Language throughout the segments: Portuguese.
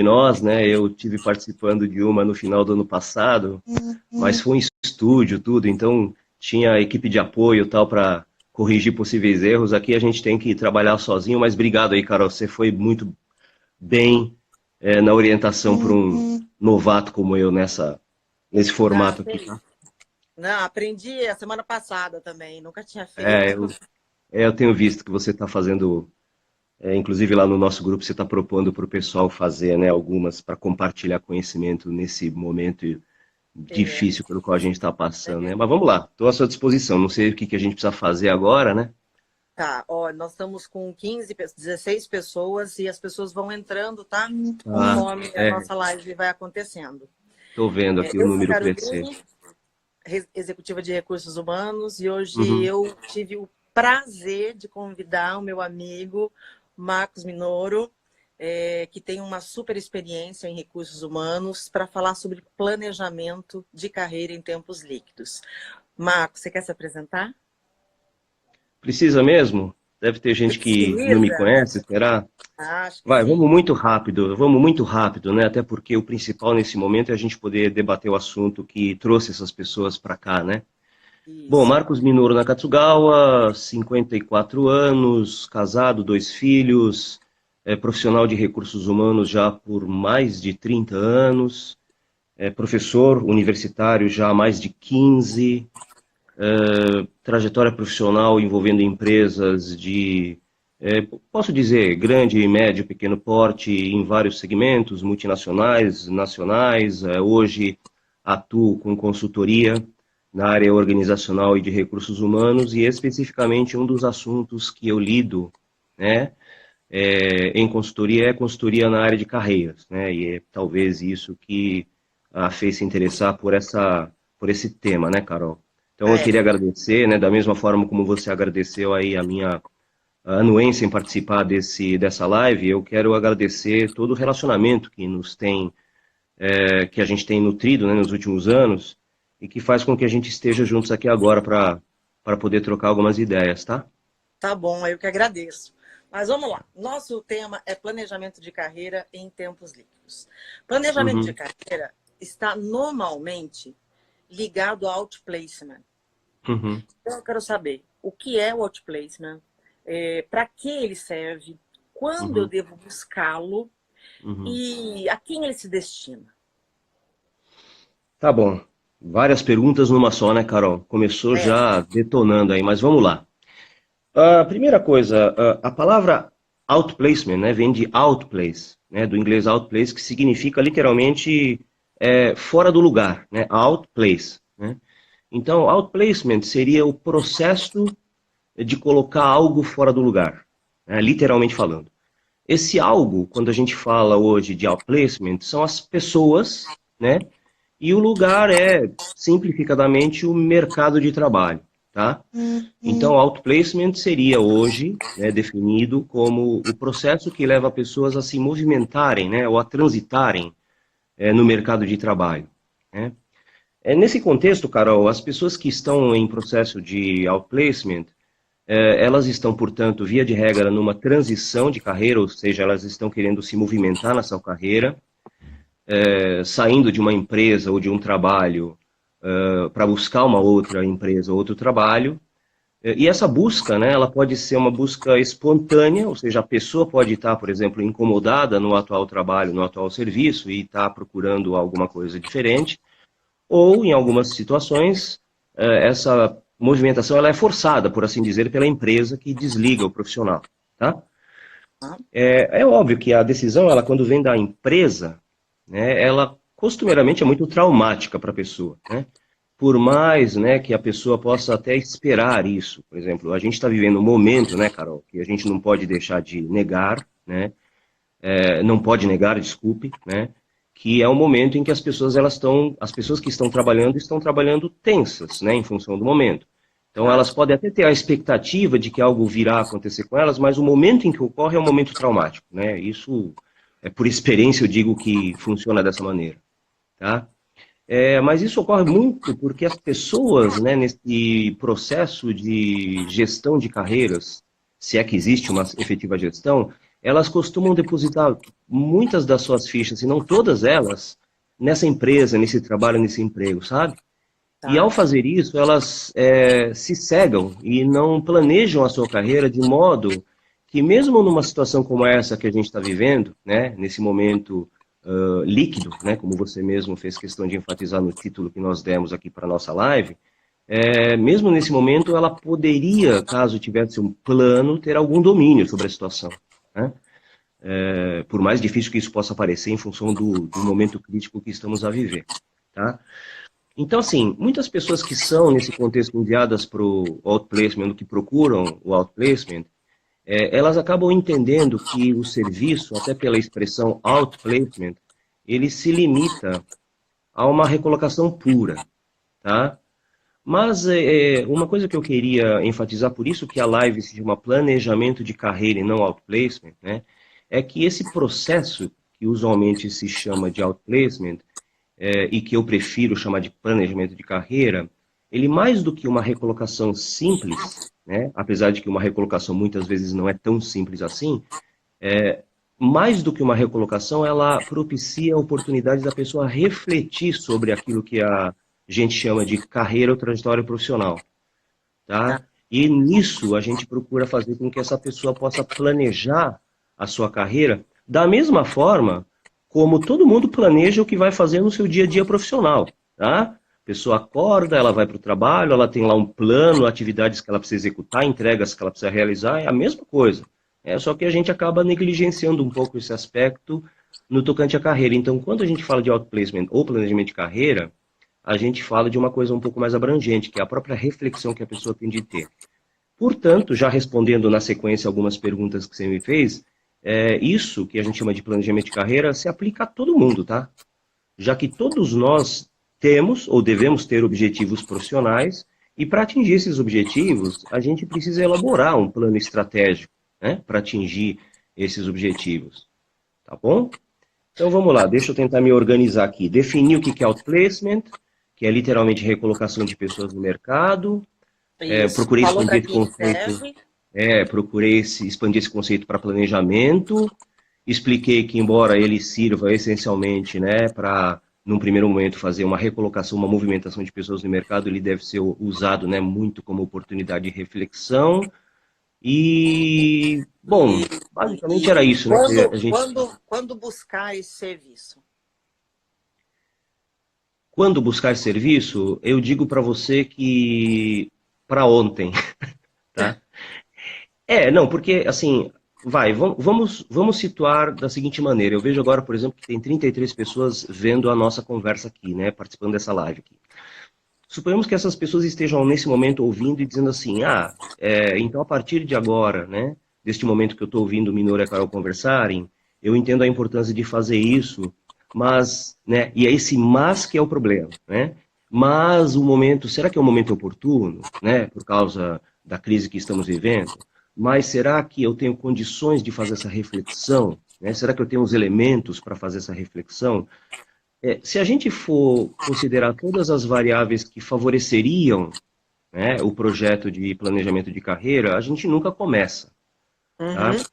nós, né? Eu tive participando de uma no final do ano passado, mas foi em estúdio, tudo, então tinha equipe de apoio e tal para corrigir possíveis erros. Aqui a gente tem que trabalhar sozinho, mas obrigado aí, Carol, você foi muito bem na orientação para um novato como eu nesse Ah, formato que aqui, tá? isso. Não, aprendi a semana passada também, nunca tinha É, feito. eu tenho visto que você está fazendo, inclusive lá no nosso grupo, você está propondo para o pessoal fazer, né, algumas para compartilhar conhecimento nesse momento É, difícil pelo qual a gente está passando, né? é. Mas vamos lá, estou à sua disposição. Não sei o que que a gente precisa fazer agora, né? Tá, ó, nós estamos com 16 pessoas e as pessoas vão entrando, tá? Ah, Conforme a nossa live vai acontecendo. estou vendo aqui o Eu sou número crescer. Caroline, executiva de recursos humanos, e hoje Uhum. eu tive o prazer de convidar o meu amigo Marcos Minoro, que tem uma super experiência em recursos humanos, para falar sobre planejamento de carreira em tempos líquidos. Marcos, você quer se apresentar? Precisa mesmo? Deve ter gente que não me Precisa. conhece, será? Acho que Vai, sim. vamos muito rápido, né? Até porque o principal nesse momento é a gente poder debater o assunto que trouxe essas pessoas para cá, né? Bom, Isso. Marcos Minoru Nakatsugawa, 54 anos, casado, 2 filhos, profissional de recursos humanos já por mais de 30 anos, professor universitário já há mais de 15, trajetória profissional envolvendo empresas de, posso dizer, grande, médio, pequeno porte em vários segmentos, multinacionais, nacionais. Hoje atuo com consultoria na área organizacional e de recursos humanos e especificamente um dos assuntos que eu lido, né, em consultoria é consultoria na área de carreiras, né, e é talvez isso que a fez se interessar por esse tema, né, Carol? Então eu É, queria agradecer, né, da mesma forma como você agradeceu aí a minha anuência em participar dessa live, eu quero agradecer todo o relacionamento que nos tem, que a gente tem nutrido, né, nos últimos anos e que faz com que a gente esteja juntos aqui agora para poder trocar algumas ideias, tá? tá bom, eu que agradeço. Mas vamos lá. Nosso tema é planejamento de carreira em tempos líquidos. Planejamento de Uhum, carreira está normalmente ligado ao outplacement. uhum, Então, eu quero saber o que é o outplacement, para que ele serve, quando eu uhum, devo buscá-lo uhum. e a quem ele se destina. Tá bom. Várias perguntas numa só, né, Carol? Começou É, já detonando aí, mas vamos lá. A primeira coisa, a palavra outplacement, né, vem de outplace, né, do inglês outplace, que significa literalmente fora do lugar, né, outplace, né? Então, outplacement seria o processo de colocar algo fora do lugar, né, literalmente falando. Esse algo, quando a gente fala hoje de outplacement, são as pessoas, né, e o lugar é, simplificadamente, o mercado de trabalho, tá? Então, outplacement seria hoje, né, definido como o processo que leva pessoas a se movimentarem, né, ou a transitarem no mercado de trabalho, né? Nesse contexto, Carol, as pessoas que estão em processo de outplacement, elas estão, portanto, via de regra, numa transição de carreira, ou seja, elas estão querendo se movimentar na sua carreira, saindo de uma empresa ou de um trabalho para buscar uma outra empresa ou outro trabalho. E essa busca, né, ela pode ser uma busca espontânea, ou seja, a pessoa pode estar, por exemplo, incomodada no atual trabalho, no atual serviço e está procurando alguma coisa diferente, ou, em algumas situações, essa movimentação ela é forçada, por assim dizer, pela empresa que desliga o profissional, tá? É óbvio que a decisão, ela quando vem da empresa, né, ela costumeiramente é muito traumática para a pessoa, né? Por mais, né, que a pessoa possa até esperar isso. Por exemplo, a gente está vivendo um momento, né, Carol, que a gente não pode deixar de negar, né? Não pode negar, desculpe, né? Que é um momento em que as pessoas que estão trabalhando tensas, né, em função do momento. Então tá. elas podem até ter a expectativa de que algo virá a acontecer com elas, mas o momento em que ocorre é um momento traumático, né? Isso, por experiência, eu digo que funciona dessa maneira, tá? Mas isso ocorre muito porque as pessoas, né, nesse processo de gestão de carreiras, se é que existe uma efetiva gestão, elas costumam depositar muitas das suas fichas, se não todas elas, nessa empresa, nesse trabalho, nesse emprego, sabe? E ao Tá. fazer isso, elas se cegam e não planejam a sua carreira de modo que, mesmo numa situação como essa que a gente está vivendo, né, nesse momento líquido, né, como você mesmo fez questão de enfatizar no título que nós demos aqui para a nossa live, mesmo nesse momento, ela poderia, caso tivesse um plano, ter algum domínio sobre a situação, né? Por mais difícil que isso possa parecer em função do momento crítico que estamos a viver, tá? Então, assim, muitas pessoas que são, nesse contexto, enviadas para o outplacement, que procuram o outplacement, elas acabam entendendo que o serviço, até pela expressão outplacement, ele se limita a uma recolocação pura, tá? Mas uma coisa que eu queria enfatizar, por isso que a live se chama planejamento de carreira e não outplacement, né? É que esse processo, que usualmente se chama de outplacement, e que eu prefiro chamar de planejamento de carreira, ele mais do que uma recolocação simples, né? Apesar de que uma recolocação muitas vezes não é tão simples assim, mais do que uma recolocação, ela propicia a oportunidade da pessoa refletir sobre aquilo que a gente chama de carreira ou trajetória profissional, tá? Tá. E nisso a gente procura fazer com que essa pessoa possa planejar a sua carreira da mesma forma como todo mundo planeja o que vai fazer no seu dia a dia profissional, tá? A pessoa acorda, ela vai para o trabalho, ela tem lá um plano, atividades que ela precisa executar, entregas que ela precisa realizar, é a mesma coisa. Só que a gente acaba negligenciando um pouco esse aspecto no tocante à carreira. Então, quando a gente fala de outplacement ou planejamento de carreira, a gente fala de uma coisa um pouco mais abrangente, que é a própria reflexão que a pessoa tem de ter. Portanto, já respondendo na sequência algumas perguntas que você me fez, isso que a gente chama de planejamento de carreira se aplica a todo mundo, tá? Já que todos nós temos ou devemos ter objetivos profissionais, e para atingir esses objetivos, a gente precisa elaborar um plano estratégico, né, para atingir esses objetivos, tá bom? Então vamos lá, deixa eu tentar me organizar aqui. Definir o que é outplacement, que é literalmente recolocação de pessoas no mercado. Isso. Procurei Falou para expandir esse quem conceito, serve. expandir esse conceito para planejamento. Expliquei que, embora ele sirva essencialmente, né, para, num primeiro momento, fazer uma recolocação, uma movimentação de pessoas no mercado, ele deve ser usado, né, muito como oportunidade de reflexão. E, bom, basicamente era E isso, né, que quando, a gente... quando buscar esse serviço? Quando buscar serviço, eu digo para você que para ontem, tá? Não, porque assim, vamos situar da seguinte maneira. Eu vejo agora, por exemplo, que tem 33 pessoas vendo a nossa conversa aqui, né, participando dessa live aqui. Suponhamos que essas pessoas estejam nesse momento ouvindo e dizendo assim, então a partir de agora, né, deste momento que eu estou ouvindo o Minoro e a Carol conversarem, eu entendo a importância de fazer isso, mas, né, e é esse mas que é o problema, né? Mas o momento, será que é o momento oportuno, né, por causa da crise que estamos vivendo? Mas será que eu tenho condições de fazer essa reflexão, né? Será que eu tenho os elementos para fazer essa reflexão? Se a gente for considerar todas as variáveis que favoreceriam, né, o projeto de planejamento de carreira, a gente nunca começa, tá? Uhum.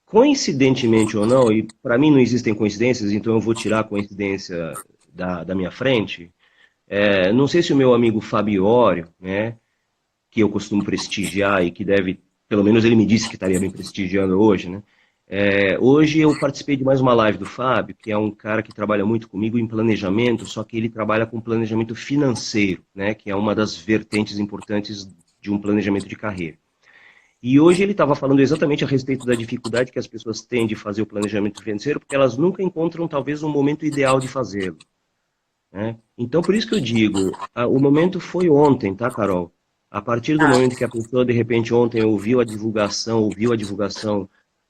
Coincidentemente ou não, e para mim não existem coincidências, então eu vou tirar a coincidência da minha frente. Não sei se o meu amigo Fabiório, né, que eu costumo prestigiar e que deve, pelo menos ele me disse que estaria me prestigiando hoje, né? Hoje eu participei de mais uma live do Fábio, que é um cara que trabalha muito comigo em planejamento, só que ele trabalha com planejamento financeiro, né? Que é uma das vertentes importantes de um planejamento de carreira. E hoje ele estava falando exatamente a respeito da dificuldade que as pessoas têm de fazer o planejamento financeiro, porque elas nunca encontram talvez um momento ideal de fazê-lo, né? Então, por isso que eu digo, o momento foi ontem, tá, Carol? A partir do Tá. momento que a pessoa, de repente, ontem ouviu a divulgação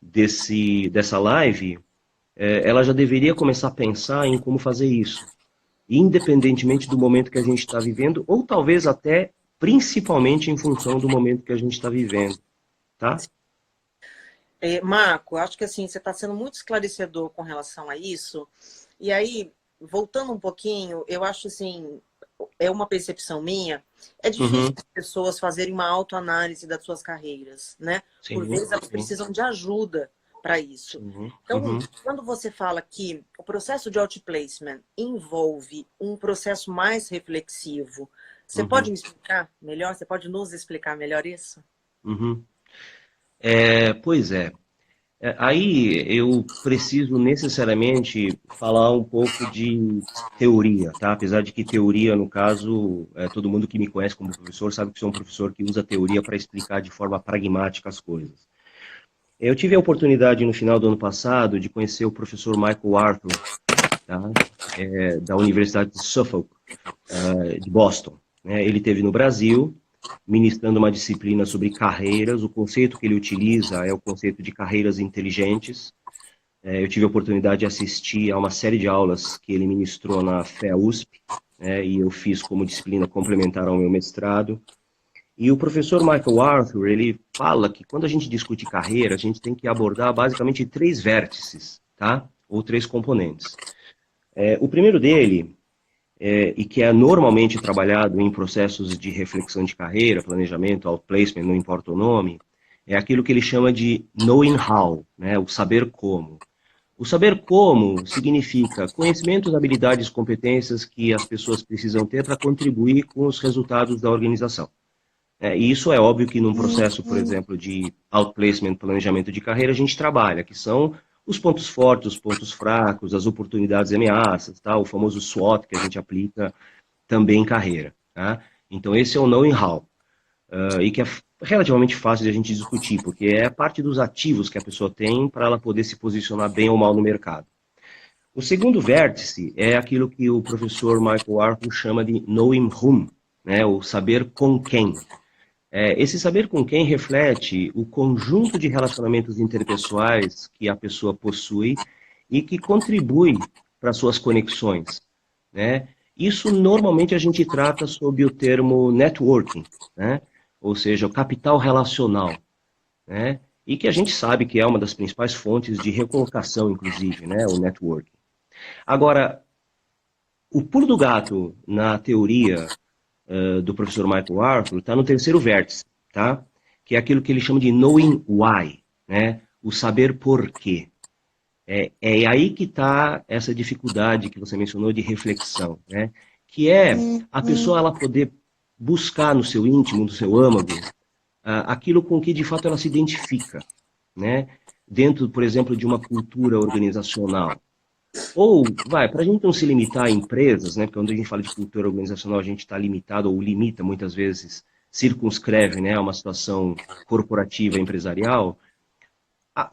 dessa live, ela já deveria começar a pensar em como fazer isso, independentemente do momento que a gente está vivendo, ou talvez até, principalmente, em função do momento que a gente está vivendo, tá? Marco, acho que assim, você está sendo muito esclarecedor com relação a isso. E aí, voltando um pouquinho, eu acho assim, é uma percepção minha, é difícil Uhum. as pessoas fazerem uma autoanálise das suas carreiras, né? Por Sim, vezes elas sim. precisam de ajuda para isso. Então, quando você fala que o processo de outplacement envolve um processo mais reflexivo, você pode me explicar melhor? Você pode nos explicar melhor isso? Pois é. Aí eu preciso necessariamente falar um pouco de teoria, tá? Apesar de que teoria, no caso, todo mundo que me conhece como professor sabe que sou um professor que usa teoria para explicar de forma pragmática as coisas. Eu tive a oportunidade no final do ano passado de conhecer o professor Michael Arthur, tá? Da Universidade de Suffolk, de Boston, né? Ele esteve no Brasil, ministrando uma disciplina sobre carreiras. O conceito que ele utiliza é o conceito de carreiras inteligentes. Eu tive a oportunidade de assistir a uma série de aulas que ele ministrou na FEA-USP, né, e eu fiz como disciplina complementar ao meu mestrado. E o professor Michael Arthur, ele fala que quando a gente discute carreira, a gente tem que abordar basicamente três vértices, tá? Ou três componentes. O primeiro dele, e que é normalmente trabalhado em processos de reflexão de carreira, planejamento, outplacement, não importa o nome, é aquilo que ele chama de knowing how, né? O saber como. O saber como significa conhecimentos, habilidades, competências que as pessoas precisam ter para contribuir com os resultados da organização. E isso é óbvio que num processo, por exemplo, de outplacement, planejamento de carreira, a gente trabalha, que são os pontos fortes, os pontos fracos, as oportunidades e ameaças, tá? O famoso SWOT que a gente aplica também em carreira. Tá? Então esse é o knowing how, e que é relativamente fácil de a gente discutir, porque é parte dos ativos que a pessoa tem para ela poder se posicionar bem ou mal no mercado. O segundo vértice é aquilo que o professor Michael Arthur chama de knowing whom, né? O saber com quem. Esse saber com quem reflete o conjunto de relacionamentos interpessoais que a pessoa possui e que contribui para suas conexões, né? Isso normalmente a gente trata sob o termo networking, né? Ou seja, o capital relacional, né? E que a gente sabe que é uma das principais fontes de recolocação, inclusive, né? O networking. Agora, o pulo do gato na teoria do professor Michael Arthur está no terceiro vértice, tá? Que é aquilo que ele chama de knowing why, né? O saber por quê. É aí que está essa dificuldade que você mencionou de reflexão, né? Que é a pessoa ela poder buscar no seu íntimo, no seu âmago, aquilo com que de fato ela se identifica, né? Dentro, por exemplo, de uma cultura organizacional. Ou, para a gente não se limitar a empresas, né? Porque quando a gente fala de cultura organizacional, a gente está limitado ou limita muitas vezes, circunscreve, né, a uma situação corporativa, empresarial.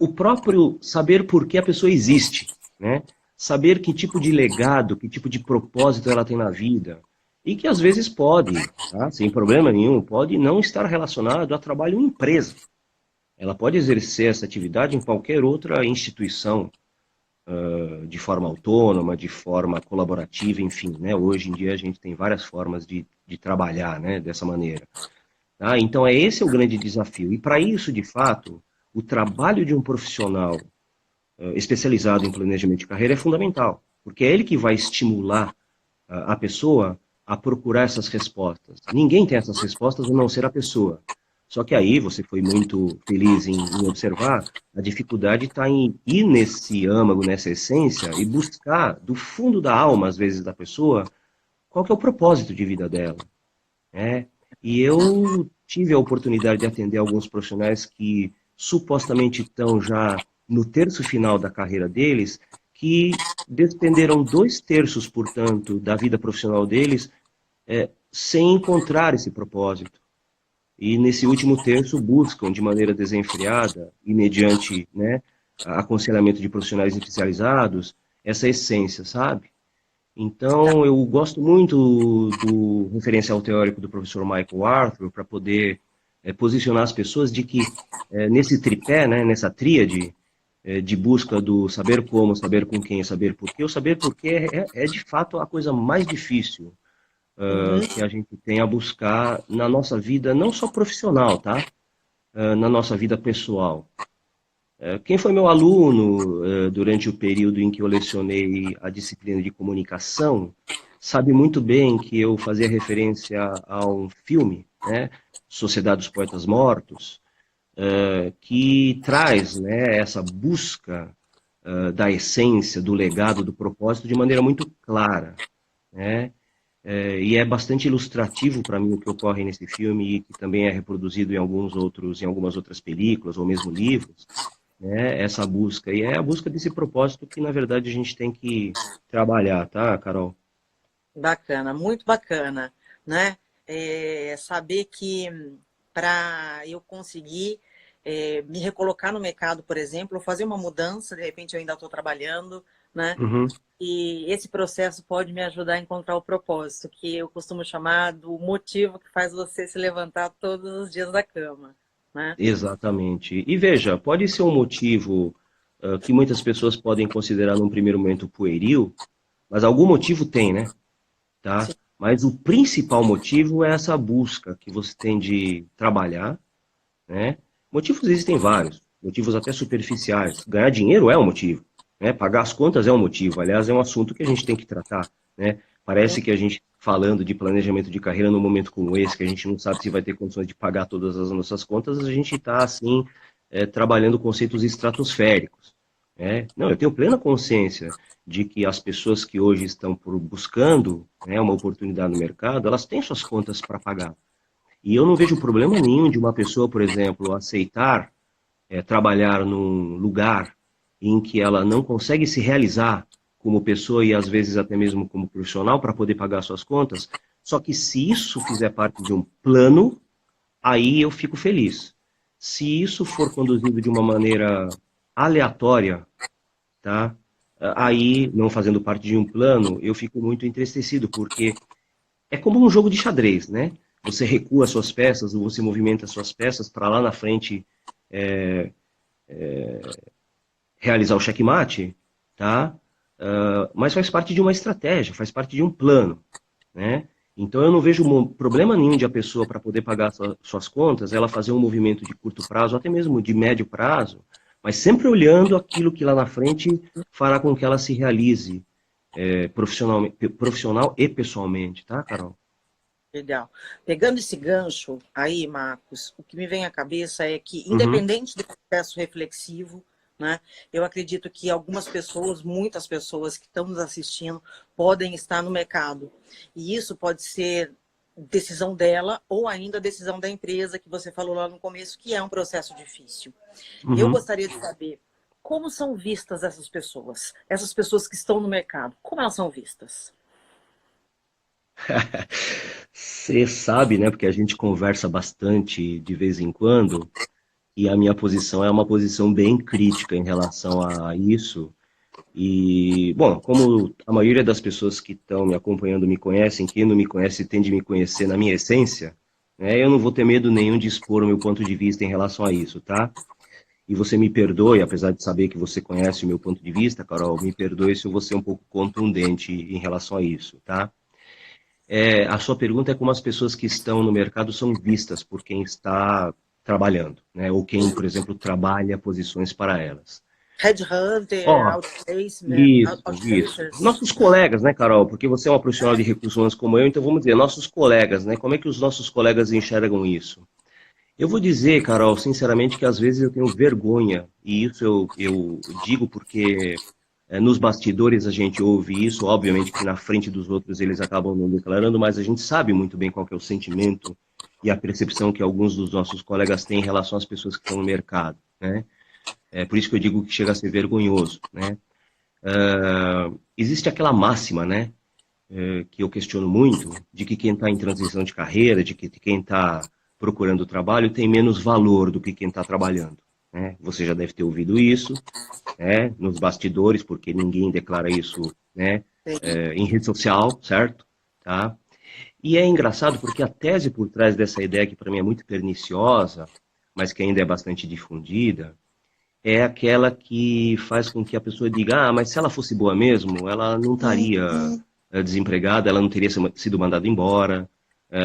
O próprio saber por que a pessoa existe, né? Saber que tipo de legado, que tipo de propósito ela tem na vida. E que às vezes pode, tá? Sem problema nenhum, pode não estar relacionado a trabalho em empresa. Ela pode exercer essa atividade em qualquer outra instituição, de forma autônoma, de forma colaborativa, enfim, né? Hoje em dia a gente tem várias formas de trabalhar, né, dessa maneira. Tá? Então, esse é o grande desafio. E para isso, de fato, o trabalho de um profissional especializado em planejamento de carreira é fundamental, porque é ele que vai estimular a pessoa a procurar essas respostas. Ninguém tem essas respostas a não ser a pessoa. Só que aí você foi muito feliz em observar, a dificuldade está em ir nesse âmago, nessa essência, e buscar do fundo da alma, às vezes, da pessoa, qual que é o propósito de vida dela. Né? E eu tive a oportunidade de atender alguns profissionais que supostamente estão já no terço final da carreira deles, que despenderam 2/3, portanto, da vida profissional deles, sem encontrar esse propósito. E nesse último terço buscam de maneira desenfreada e mediante, né, aconselhamento de profissionais especializados, essa essência, sabe? Então, eu gosto muito do referencial teórico do professor Michael Arthur para poder posicionar as pessoas de que nesse tripé, né, nessa tríade de busca do saber como, saber com quem, saber por quê, o saber por quê é de fato a coisa mais difícil que a gente tem a buscar na nossa vida, não só profissional, tá? Na nossa vida pessoal. Quem foi meu aluno durante o período em que eu lecionei a disciplina de comunicação, sabe muito bem que eu fazia referência a um filme, né? Sociedade dos Poetas Mortos, que traz, né, essa busca da essência, do legado, do propósito de maneira muito clara, né? E é bastante ilustrativo para mim o que ocorre nesse filme e que também é reproduzido em algumas outras películas ou mesmo livros, né? Essa busca. E é a busca desse propósito que, na verdade, a gente tem que trabalhar, tá, Carol? Bacana, muito bacana, né? Saber que para eu conseguir me recolocar no mercado, por exemplo, ou fazer uma mudança, de repente eu ainda estou trabalhando, né? Uhum. E esse processo pode me ajudar a encontrar o propósito, que eu costumo chamar do motivo que faz você se levantar todos os dias da cama, né? Exatamente. E veja, pode ser um motivo que muitas pessoas podem considerar num primeiro momento pueril, mas algum motivo tem, né? Tá? Sim, Mas o principal motivo é essa busca que você tem de trabalhar, né? Motivos existem vários, motivos até superficiais. Ganhar dinheiro é um motivo, né? Pagar as contas é um motivo. Aliás, é um assunto que a gente tem que tratar, né? sim, Parece que a gente falando de planejamento de carreira num momento como esse, que a gente não sabe se vai ter condições de pagar todas as nossas contas, a gente está assim trabalhando conceitos estratosféricos, né? Não, eu tenho plena consciência de que as pessoas que hoje estão buscando, né, uma oportunidade no mercado, elas têm suas contas para pagar. E eu não vejo problema nenhum de uma pessoa, por exemplo, aceitar trabalhar num lugar em que ela não consegue se realizar como pessoa e às vezes até mesmo como profissional para poder pagar suas contas. Só que se isso fizer parte de um plano, aí eu fico feliz. Se isso for conduzido de uma maneira aleatória, tá? Aí, não fazendo parte de um plano, eu fico muito entristecido, porque é como um jogo de xadrez, né? Você recua suas peças, você movimenta suas peças para lá na frente realizar o checkmate, tá? Mas faz parte de uma estratégia, faz parte de um plano, né? Então eu não vejo problema nenhum de a pessoa, para poder pagar suas contas, ela fazer um movimento de curto prazo, até mesmo de médio prazo, mas sempre olhando aquilo que lá na frente fará com que ela se realize profissional e pessoalmente, tá, Carol? legal. Pegando esse gancho aí, Marcos, o que me vem à cabeça é que, Uhum, independente do processo reflexivo, né, eu acredito que algumas pessoas, muitas pessoas que estão nos assistindo, podem estar no mercado. E isso pode ser decisão dela ou ainda decisão da empresa, que você falou lá no começo, que é um processo difícil. Eu uhum. gostaria de saber como são vistas essas pessoas que estão no mercado, como elas são vistas? Você sabe, né? Porque a gente conversa bastante de vez em quando, e a minha posição é uma posição bem crítica em relação a isso. E, bom, como a maioria das pessoas que estão me acompanhando me conhecem, quem não me conhece tende a me conhecer na minha essência, né? Eu não vou ter medo nenhum de expor o meu ponto de vista em relação a isso, tá? E você me perdoe, apesar de saber que você conhece o meu ponto de vista, Carol, me perdoe se eu vou ser um pouco contundente em relação a isso, tá? A sua pergunta é como as pessoas que estão no mercado são vistas por quem está trabalhando, né? Ou quem, por exemplo, trabalha posições para elas. Headhunter, Ó, outplacement, isso. outplacers. Nossos colegas, né, Carol? Porque você é uma profissional de recursos humanos como eu, então vamos dizer, nossos colegas, né? Como é que os nossos colegas enxergam isso? Eu vou dizer, Carol, sinceramente, que às vezes eu tenho vergonha, e isso eu digo porque nos bastidores a gente ouve isso, obviamente que na frente dos outros eles acabam não declarando, mas a gente sabe muito bem qual que é o sentimento e a percepção que alguns dos nossos colegas têm em relação às pessoas que estão no mercado, né? É por isso que eu digo que chega a ser vergonhoso, né? Existe aquela máxima, né, que eu questiono muito, de que quem está em transição de carreira, de que quem está procurando trabalho tem menos valor do que quem está trabalhando, né? Você já deve ter ouvido isso, né, nos bastidores, porque ninguém declara isso, né, em rede social, certo? Tá? E é engraçado porque a tese por trás dessa ideia, que para mim é muito perniciosa, mas que ainda é bastante difundida, é aquela que faz com que a pessoa diga, ah, mas se ela fosse boa mesmo, ela não estaria desempregada, ela não teria sido mandada embora,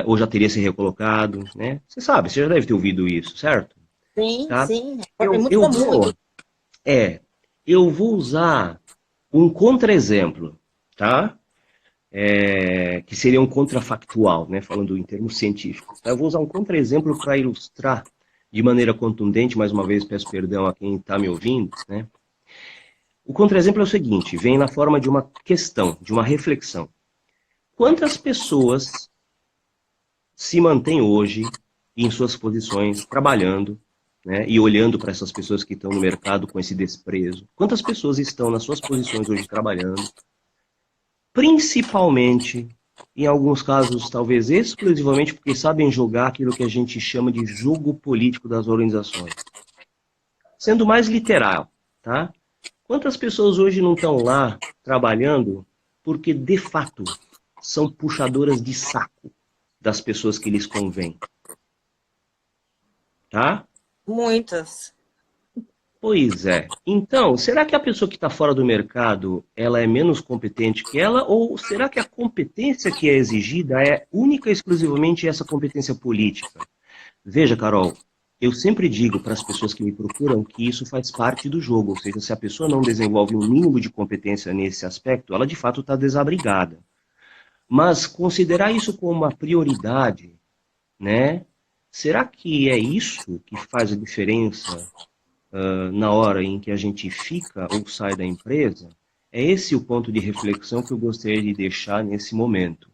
ou já teria se recolocado, né? Você sabe, você já deve ter ouvido isso, certo? Sim, Tá? sim. É Eu, muito eu comum. vou, é, eu vou usar um contra-exemplo, tá? Que seria um contrafactual, né? Falando em termos científicos. Tá? Eu vou usar um contra-exemplo para ilustrar de maneira contundente, mais uma vez peço perdão a quem está me ouvindo, né? O contra-exemplo é o seguinte, vem na forma de uma questão, de uma reflexão. Quantas pessoas se mantêm hoje em suas posições, trabalhando, né, e olhando para essas pessoas que estão no mercado com esse desprezo? Quantas pessoas estão nas suas posições hoje trabalhando, principalmente, em alguns casos, talvez exclusivamente, porque sabem jogar aquilo que a gente chama de jogo político das organizações? Sendo mais literal, tá? Quantas pessoas hoje não estão lá trabalhando porque, de fato, são puxadoras de saco das pessoas que lhes convém? Tá? Muitas. Pois é. Então, será que a pessoa que está fora do mercado, ela é menos competente que ela? Ou será que a competência que é exigida é única e exclusivamente essa competência política? Veja, Carol, eu sempre digo para as pessoas que me procuram que isso faz parte do jogo. Ou seja, se a pessoa não desenvolve um mínimo de competência nesse aspecto, ela de fato está desabrigada. Mas considerar isso como uma prioridade, né? Será que é isso que faz a diferença na hora em que a gente fica ou sai da empresa? É esse o ponto de reflexão que eu gostaria de deixar nesse momento.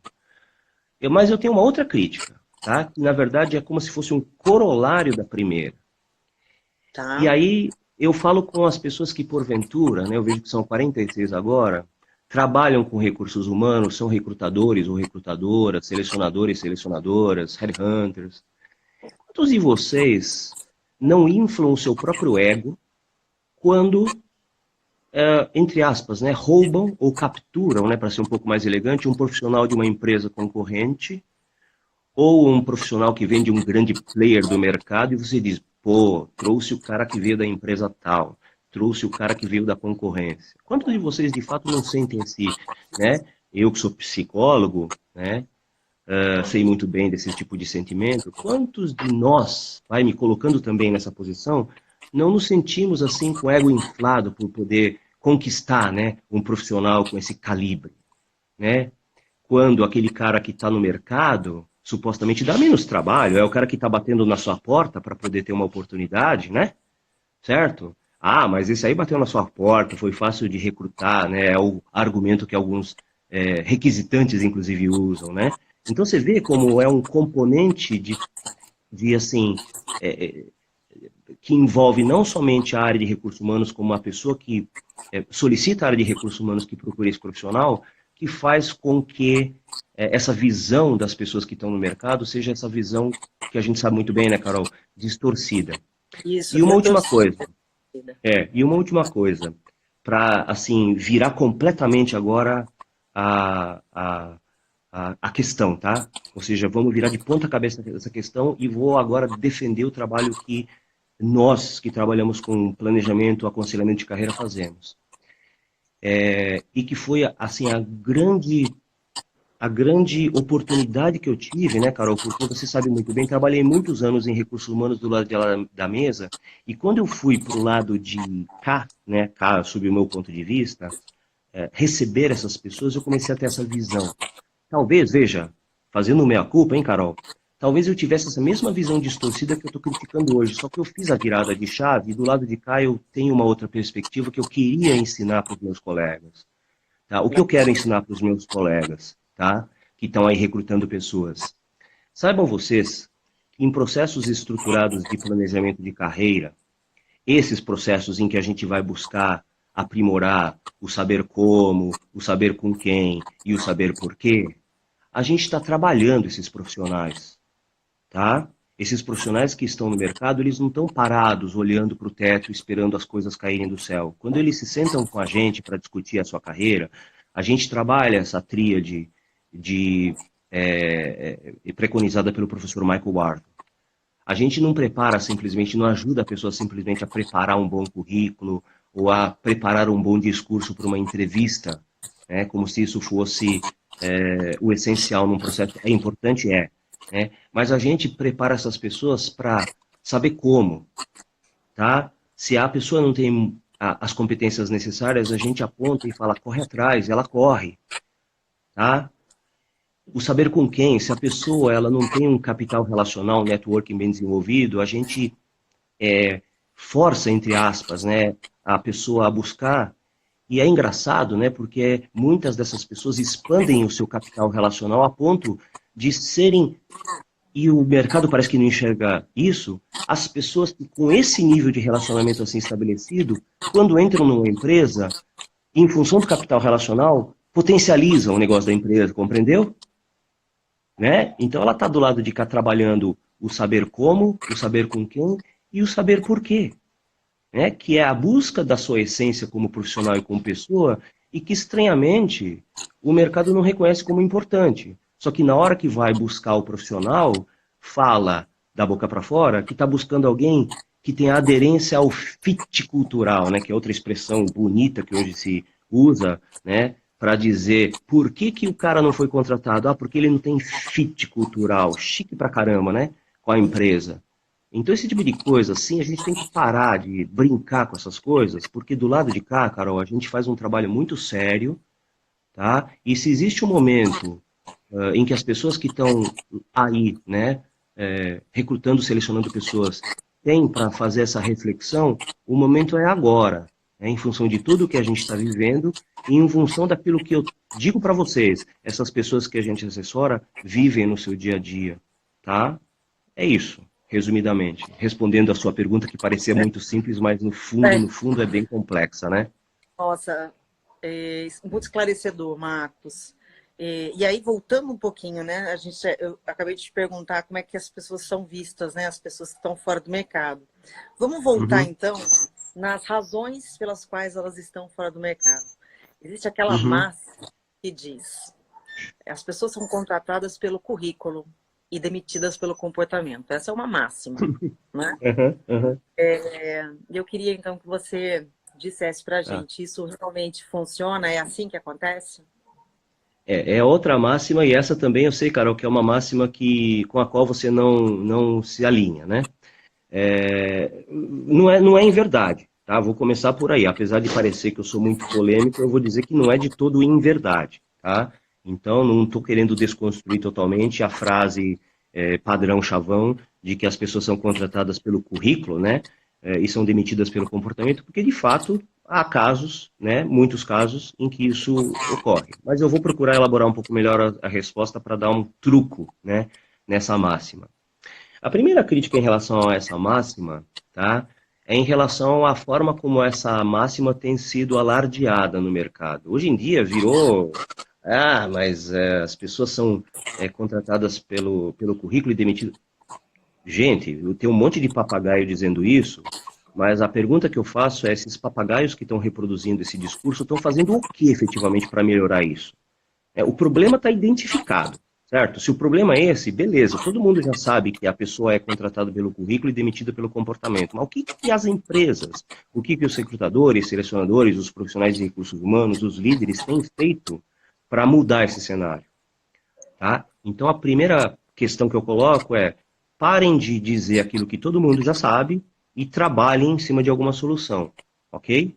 Mas eu tenho uma outra crítica, tá? Que na verdade é como se fosse um corolário da primeira. E Tá? aí eu falo com as pessoas que porventura, né, eu vejo que são 46 agora, trabalham com recursos humanos, são recrutadores ou recrutadoras, selecionadores, selecionadoras, headhunters. Quantos de vocês não inflam o seu próprio ego quando, entre aspas, né, roubam ou capturam, né, para ser um pouco mais elegante, um profissional de uma empresa concorrente ou um profissional que vem de um grande player do mercado e você diz, pô, trouxe o cara que veio da empresa tal, trouxe o cara que veio da concorrência. Quantos de vocês de fato não sentem esse, né? Eu que sou psicólogo, né? Sei muito bem desse tipo de sentimento. Quantos de nós, vai me colocando também nessa posição, não nos sentimos assim com o ego inflado por poder conquistar, né, um profissional com esse calibre, né? Quando aquele cara que está no mercado supostamente dá menos trabalho, é o cara que está batendo na sua porta para poder ter uma oportunidade, né? Certo? Ah, mas esse aí bateu na sua porta, foi fácil de recrutar, né? É o argumento que alguns requisitantes, inclusive, usam, né? Então você vê como é um componente de assim, é, que envolve não somente a área de recursos humanos, como a pessoa que solicita a área de recursos humanos que procura esse profissional, que faz com que essa visão das pessoas que estão no mercado seja essa visão que a gente sabe muito bem, né, Carol, distorcida. Isso, E uma última retorcida. coisa, para assim virar completamente agora a, a, a questão, tá? Ou seja, vamos virar de ponta cabeça essa questão e vou agora defender o trabalho que nós que trabalhamos com planejamento, aconselhamento de carreira fazemos. E que foi assim a grande oportunidade que eu tive, né, Carol? Porque você sabe muito bem, trabalhei muitos anos em recursos humanos do lado da mesa, e quando eu fui para o lado de cá, né, cá, sob o meu ponto de vista, receber essas pessoas, eu comecei a ter essa visão. Talvez, veja, fazendo meia-culpa, hein, Carol? Talvez eu tivesse essa mesma visão distorcida que eu estou criticando hoje, só que eu fiz a virada de chave e do lado de cá eu tenho uma outra perspectiva que eu queria ensinar para os meus colegas. Tá? O que eu quero ensinar para os meus colegas, tá? Que estão aí recrutando pessoas? Saibam vocês que em processos estruturados de planejamento de carreira, esses processos em que a gente vai buscar aprimorar o saber como, o saber com quem e o saber por quê, a gente está trabalhando esses profissionais, tá? Esses profissionais que estão no mercado, eles não estão parados olhando para o teto esperando as coisas caírem do céu. Quando eles se sentam com a gente para discutir a sua carreira, a gente trabalha essa tríade preconizada pelo professor Michael Ward. A gente não prepara simplesmente, não ajuda a pessoa simplesmente a preparar um bom currículo ou a preparar um bom discurso para uma entrevista, né, como se isso fosse o essencial num processo. É importante, né, mas a gente prepara essas pessoas para saber como, tá? Se a pessoa não tem as competências necessárias, a gente aponta e fala, corre atrás, ela corre, tá? O saber com quem, se a pessoa ela não tem um capital relacional, um networking bem desenvolvido, a gente força, entre aspas, né, a pessoa a buscar. E é engraçado, né, porque muitas dessas pessoas expandem o seu capital relacional a ponto de serem, e o mercado parece que não enxerga isso, as pessoas que com esse nível de relacionamento assim estabelecido, quando entram numa empresa, em função do capital relacional, potencializam o negócio da empresa, compreendeu? Né? Então ela está do lado de cá trabalhando o saber como, o saber com quem e o saber por quê, né? Que é a busca da sua essência como profissional e como pessoa e que, estranhamente, o mercado não reconhece como importante. Só que na hora que vai buscar o profissional, fala da boca para fora que está buscando alguém que tem aderência ao fit cultural, né? Que é outra expressão bonita que hoje se usa, né? Para dizer por que o cara não foi contratado. Ah, porque ele não tem fit cultural. Chique pra caramba, né? Com a empresa. Então, esse tipo de coisa, assim, a gente tem que parar de brincar com essas coisas, porque do lado de cá, Carol, a gente faz um trabalho muito sério, tá? E se existe um momento em que as pessoas que estão aí, né, recrutando, selecionando pessoas, têm para fazer essa reflexão, o momento é agora, né, em função de tudo que a gente está vivendo e em função daquilo que eu digo para vocês, essas pessoas que a gente assessora vivem no seu dia a dia, tá? É isso, resumidamente. Respondendo a sua pergunta, que parecia muito simples, mas no fundo é bem complexa, né? Nossa, muito esclarecedor, Marcos. E aí, voltando um pouquinho, né? Eu acabei de te perguntar como é que as pessoas são vistas, né? As pessoas que estão fora do mercado. Vamos voltar, então, nas razões pelas quais elas estão fora do mercado. Existe aquela máxima que diz: as pessoas são contratadas pelo currículo e demitidas pelo comportamento. Essa é uma máxima, né? Eu queria, então, que você dissesse para a Tá. gente, isso realmente funciona? É assim que acontece? É outra máxima, e essa também eu sei, Carol, que é uma máxima com a qual você não se alinha, né? Não é em verdade, tá? Vou começar por aí. Apesar de parecer que eu sou muito polêmico, eu vou dizer que não é de todo em verdade, tá? Então, não estou querendo desconstruir totalmente a frase padrão chavão de que as pessoas são contratadas pelo currículo, né? E são demitidas pelo comportamento, porque de fato há casos, né? Muitos casos em que isso ocorre. Mas eu vou procurar elaborar um pouco melhor a resposta para dar um truco, né? Nessa máxima. A primeira crítica em relação a essa máxima, tá? É em relação à forma como essa máxima tem sido alardeada no mercado. Hoje em dia virou mas as pessoas são contratadas pelo currículo e demitidas. Gente, eu tenho um monte de papagaio dizendo isso, mas a pergunta que eu faço é: esses papagaios que estão reproduzindo esse discurso estão fazendo o que efetivamente para melhorar isso? O problema está identificado, certo? Se o problema é esse, beleza, todo mundo já sabe que a pessoa é contratada pelo currículo e demitida pelo comportamento. Mas o que as empresas, o que os recrutadores, selecionadores, os profissionais de recursos humanos, os líderes têm feito para mudar esse cenário? Tá? Então, a primeira questão que eu coloco é: parem de dizer aquilo que todo mundo já sabe e trabalhem em cima de alguma solução, ok?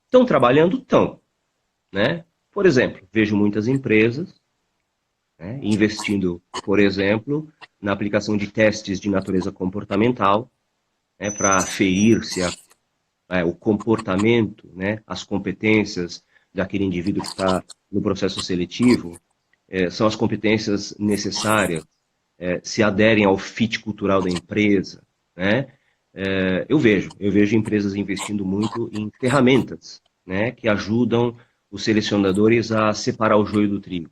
Estão trabalhando? Estão, né? Por exemplo, vejo muitas empresas, né, investindo, por exemplo, na aplicação de testes de natureza comportamental, né, para aferir se o comportamento, né, as competências daquele indivíduo que está no processo seletivo são as competências necessárias, se aderem ao fit cultural da empresa, né? Eu vejo empresas investindo muito em ferramentas, né, que ajudam os selecionadores a separar o joio do trigo,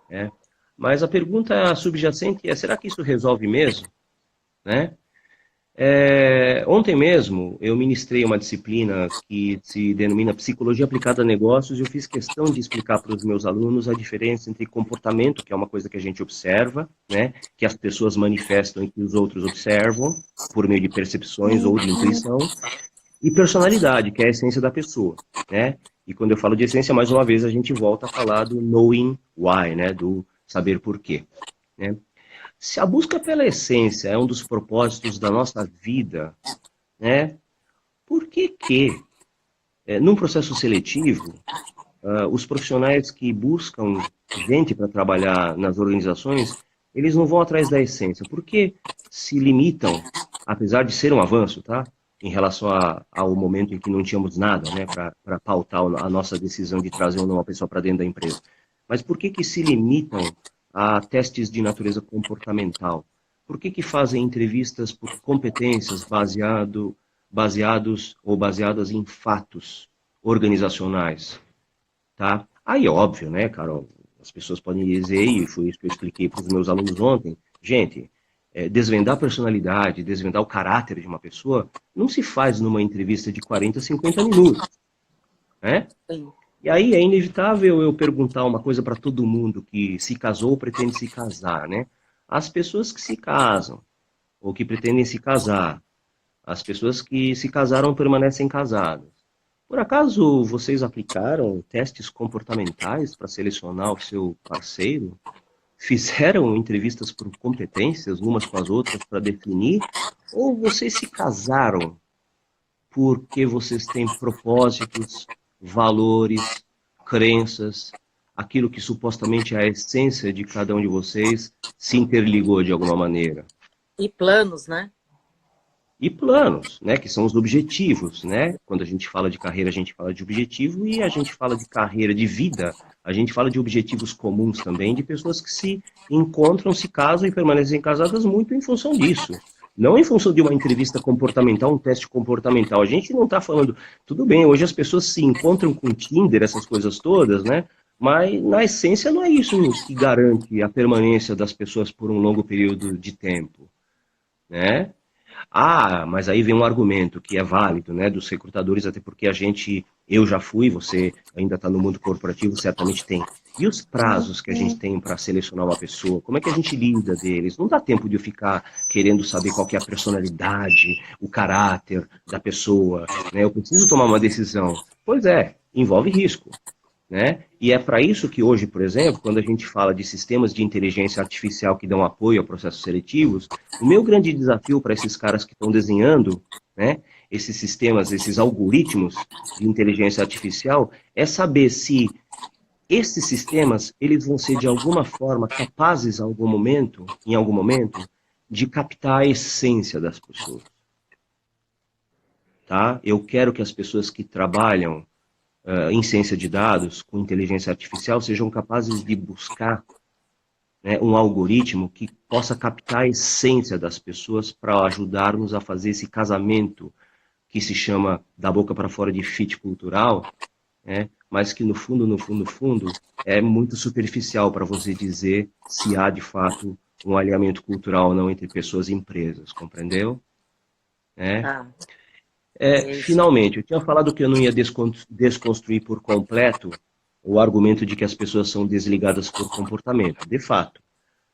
né? Mas a pergunta subjacente é: será que isso resolve mesmo, né? Ontem mesmo eu ministrei uma disciplina que se denomina Psicologia Aplicada a Negócios e eu fiz questão de explicar para os meus alunos a diferença entre comportamento, que é uma coisa que a gente observa, né, que as pessoas manifestam e que os outros observam por meio de percepções ou de intuição, e personalidade, que é a essência da pessoa, né? E quando eu falo de essência, mais uma vez a gente volta a falar do knowing why, né, do saber por quê, né? Se a busca pela essência é um dos propósitos da nossa vida, né, por que, num processo seletivo, os profissionais que buscam gente para trabalhar nas organizações, eles não vão atrás da essência? Por que se limitam apesar de ser um avanço, tá? Em relação ao momento em que não tínhamos nada, né, para pautar a nossa decisão de trazer ou não uma pessoa para dentro da empresa. Mas por que que se limitam a testes de natureza comportamental? Por que que fazem entrevistas por competências baseados ou baseadas em fatos organizacionais, tá? Aí, óbvio, né, Carol? As pessoas podem dizer, e foi isso que eu expliquei para os meus alunos ontem, gente, desvendar a personalidade, desvendar o caráter de uma pessoa, não se faz numa entrevista de 40, 50 minutos, né? Sim. E aí é inevitável eu perguntar uma coisa para todo mundo que se casou ou pretende se casar, né? As pessoas que se casam ou que pretendem se casar, as pessoas que se casaram permanecem casadas. Por acaso vocês aplicaram testes comportamentais para selecionar o seu parceiro? Fizeram entrevistas por competências umas com as outras para definir? Ou vocês se casaram porque vocês têm propósitos, valores, crenças, aquilo que supostamente é a essência de cada um de vocês se interligou de alguma maneira? E planos, né? E planos, né, que são os objetivos, né? Quando a gente fala de carreira, a gente fala de objetivo e a gente fala de carreira, de vida, a gente fala de objetivos comuns também, de pessoas que se encontram, se casam e permanecem casadas muito em função disso. Não em função de uma entrevista comportamental, um teste comportamental. A gente não está falando, tudo bem, hoje as pessoas se encontram com Tinder, essas coisas todas, né? Mas na essência não é isso que garante a permanência das pessoas por um longo período de tempo, né? Ah, mas aí vem um argumento que é válido, né, dos recrutadores, até porque eu já fui, você ainda está no mundo corporativo, certamente tem. E os prazos que a gente tem para selecionar uma pessoa, como é que a gente lida deles? Não dá tempo de eu ficar querendo saber qual que é a personalidade, o caráter da pessoa, né? Eu preciso tomar uma decisão. Pois é, envolve risco, né? E é para isso que hoje, por exemplo, quando a gente fala de sistemas de inteligência artificial que dão apoio a processos seletivos, o meu grande desafio para esses caras que estão desenhando, né, esses sistemas, esses algoritmos de inteligência artificial, é saber se esses sistemas eles vão ser de alguma forma capazes, em algum momento, de captar a essência das pessoas, tá? Eu quero que as pessoas que trabalham em ciência de dados, com inteligência artificial, sejam capazes de buscar, né, um algoritmo que possa captar a essência das pessoas para ajudar-nos a fazer esse casamento que se chama da boca para fora de fit cultural, né, mas que no fundo, no fundo, no fundo, é muito superficial para você dizer se há de fato um alinhamento cultural ou não entre pessoas e empresas, compreendeu? É. Ah, é isso. Finalmente, eu tinha falado que eu não ia desconstruir por completo o argumento de que as pessoas são desligadas por comportamento, de fato.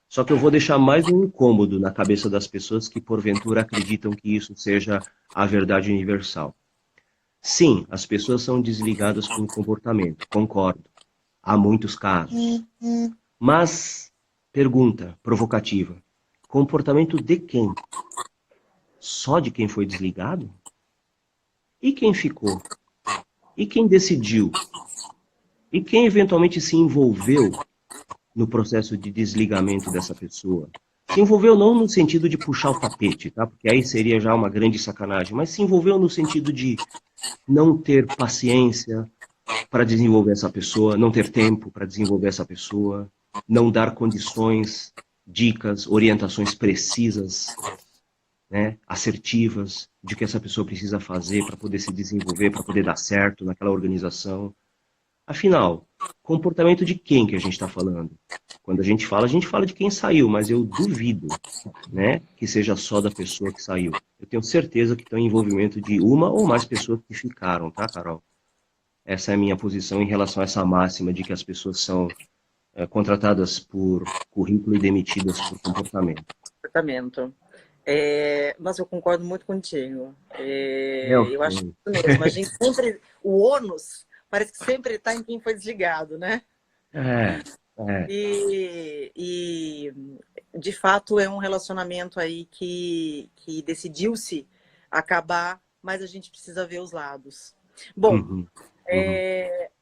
Só que eu vou deixar mais um incômodo na cabeça das pessoas que, porventura, acreditam que isso seja a verdade universal. Sim, as pessoas são desligadas por comportamento, concordo. Há muitos casos. Mas, pergunta provocativa: comportamento de quem? Só de quem foi desligado? E quem ficou? E quem decidiu? E quem eventualmente se envolveu no processo de desligamento dessa pessoa? Se envolveu não no sentido de puxar o tapete, tá? Porque aí seria já uma grande sacanagem, mas se envolveu no sentido de não ter paciência para desenvolver essa pessoa, não ter tempo para desenvolver essa pessoa, não dar condições, dicas, orientações precisas, né, assertivas de que essa pessoa precisa fazer para poder se desenvolver, para poder dar certo naquela organização. Afinal, comportamento de quem que a gente está falando? Quando a gente fala de quem saiu, mas eu duvido, né, que seja só da pessoa que saiu. Eu tenho certeza que tem envolvimento de uma ou mais pessoas que ficaram, tá, Carol? Essa é a minha posição em relação a essa máxima de que as pessoas são contratadas por currículo e demitidas por comportamento. Comportamento. Mas eu concordo muito contigo. Eu Eu acho sei. isso mesmo. A gente sempre, o ônus parece que sempre está em quem foi desligado, né? É, é. E de fato é um relacionamento aí que decidiu-se acabar, mas a gente precisa ver os lados. Bom, Uhum, uhum.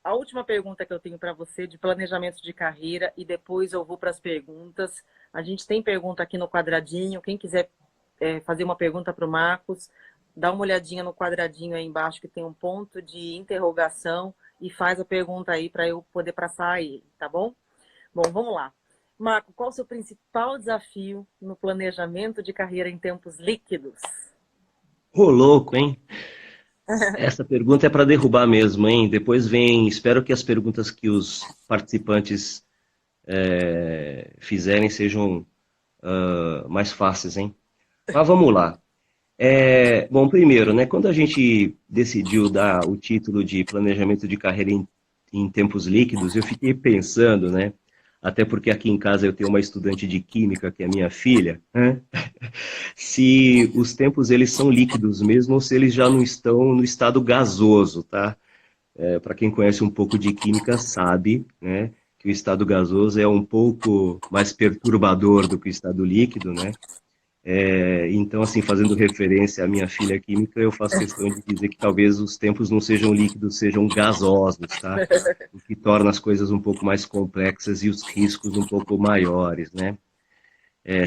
a última pergunta que eu tenho para você de planejamento de carreira e depois eu vou para as perguntas. A gente tem pergunta aqui no quadradinho. Quem quiser fazer uma pergunta para o Marcos, dá uma olhadinha no quadradinho aí embaixo que tem um ponto de interrogação e faz a pergunta aí para eu poder passar a ele, tá bom? Bom, vamos lá. Marco, qual o seu principal desafio no planejamento de carreira em tempos líquidos? Ô, louco, hein? Essa pergunta é para derrubar mesmo, hein? Depois vem, espero que as perguntas que os participantes fizerem sejam mais fáceis, hein? Mas vamos lá. Bom, primeiro, né, quando a gente decidiu dar o título de planejamento de carreira em tempos líquidos, eu fiquei pensando, né? Até porque aqui em casa eu tenho uma estudante de química, que é minha filha, né? Se os tempos eles são líquidos mesmo ou se eles já não estão no estado gasoso, tá? Para quem conhece um pouco de química sabe, né, que o estado gasoso é um pouco mais perturbador do que o estado líquido, né? Então, assim, fazendo referência à minha filha química, eu faço questão de dizer que talvez os tempos não sejam líquidos, sejam gasosos, tá? O que torna as coisas um pouco mais complexas e os riscos um pouco maiores, né?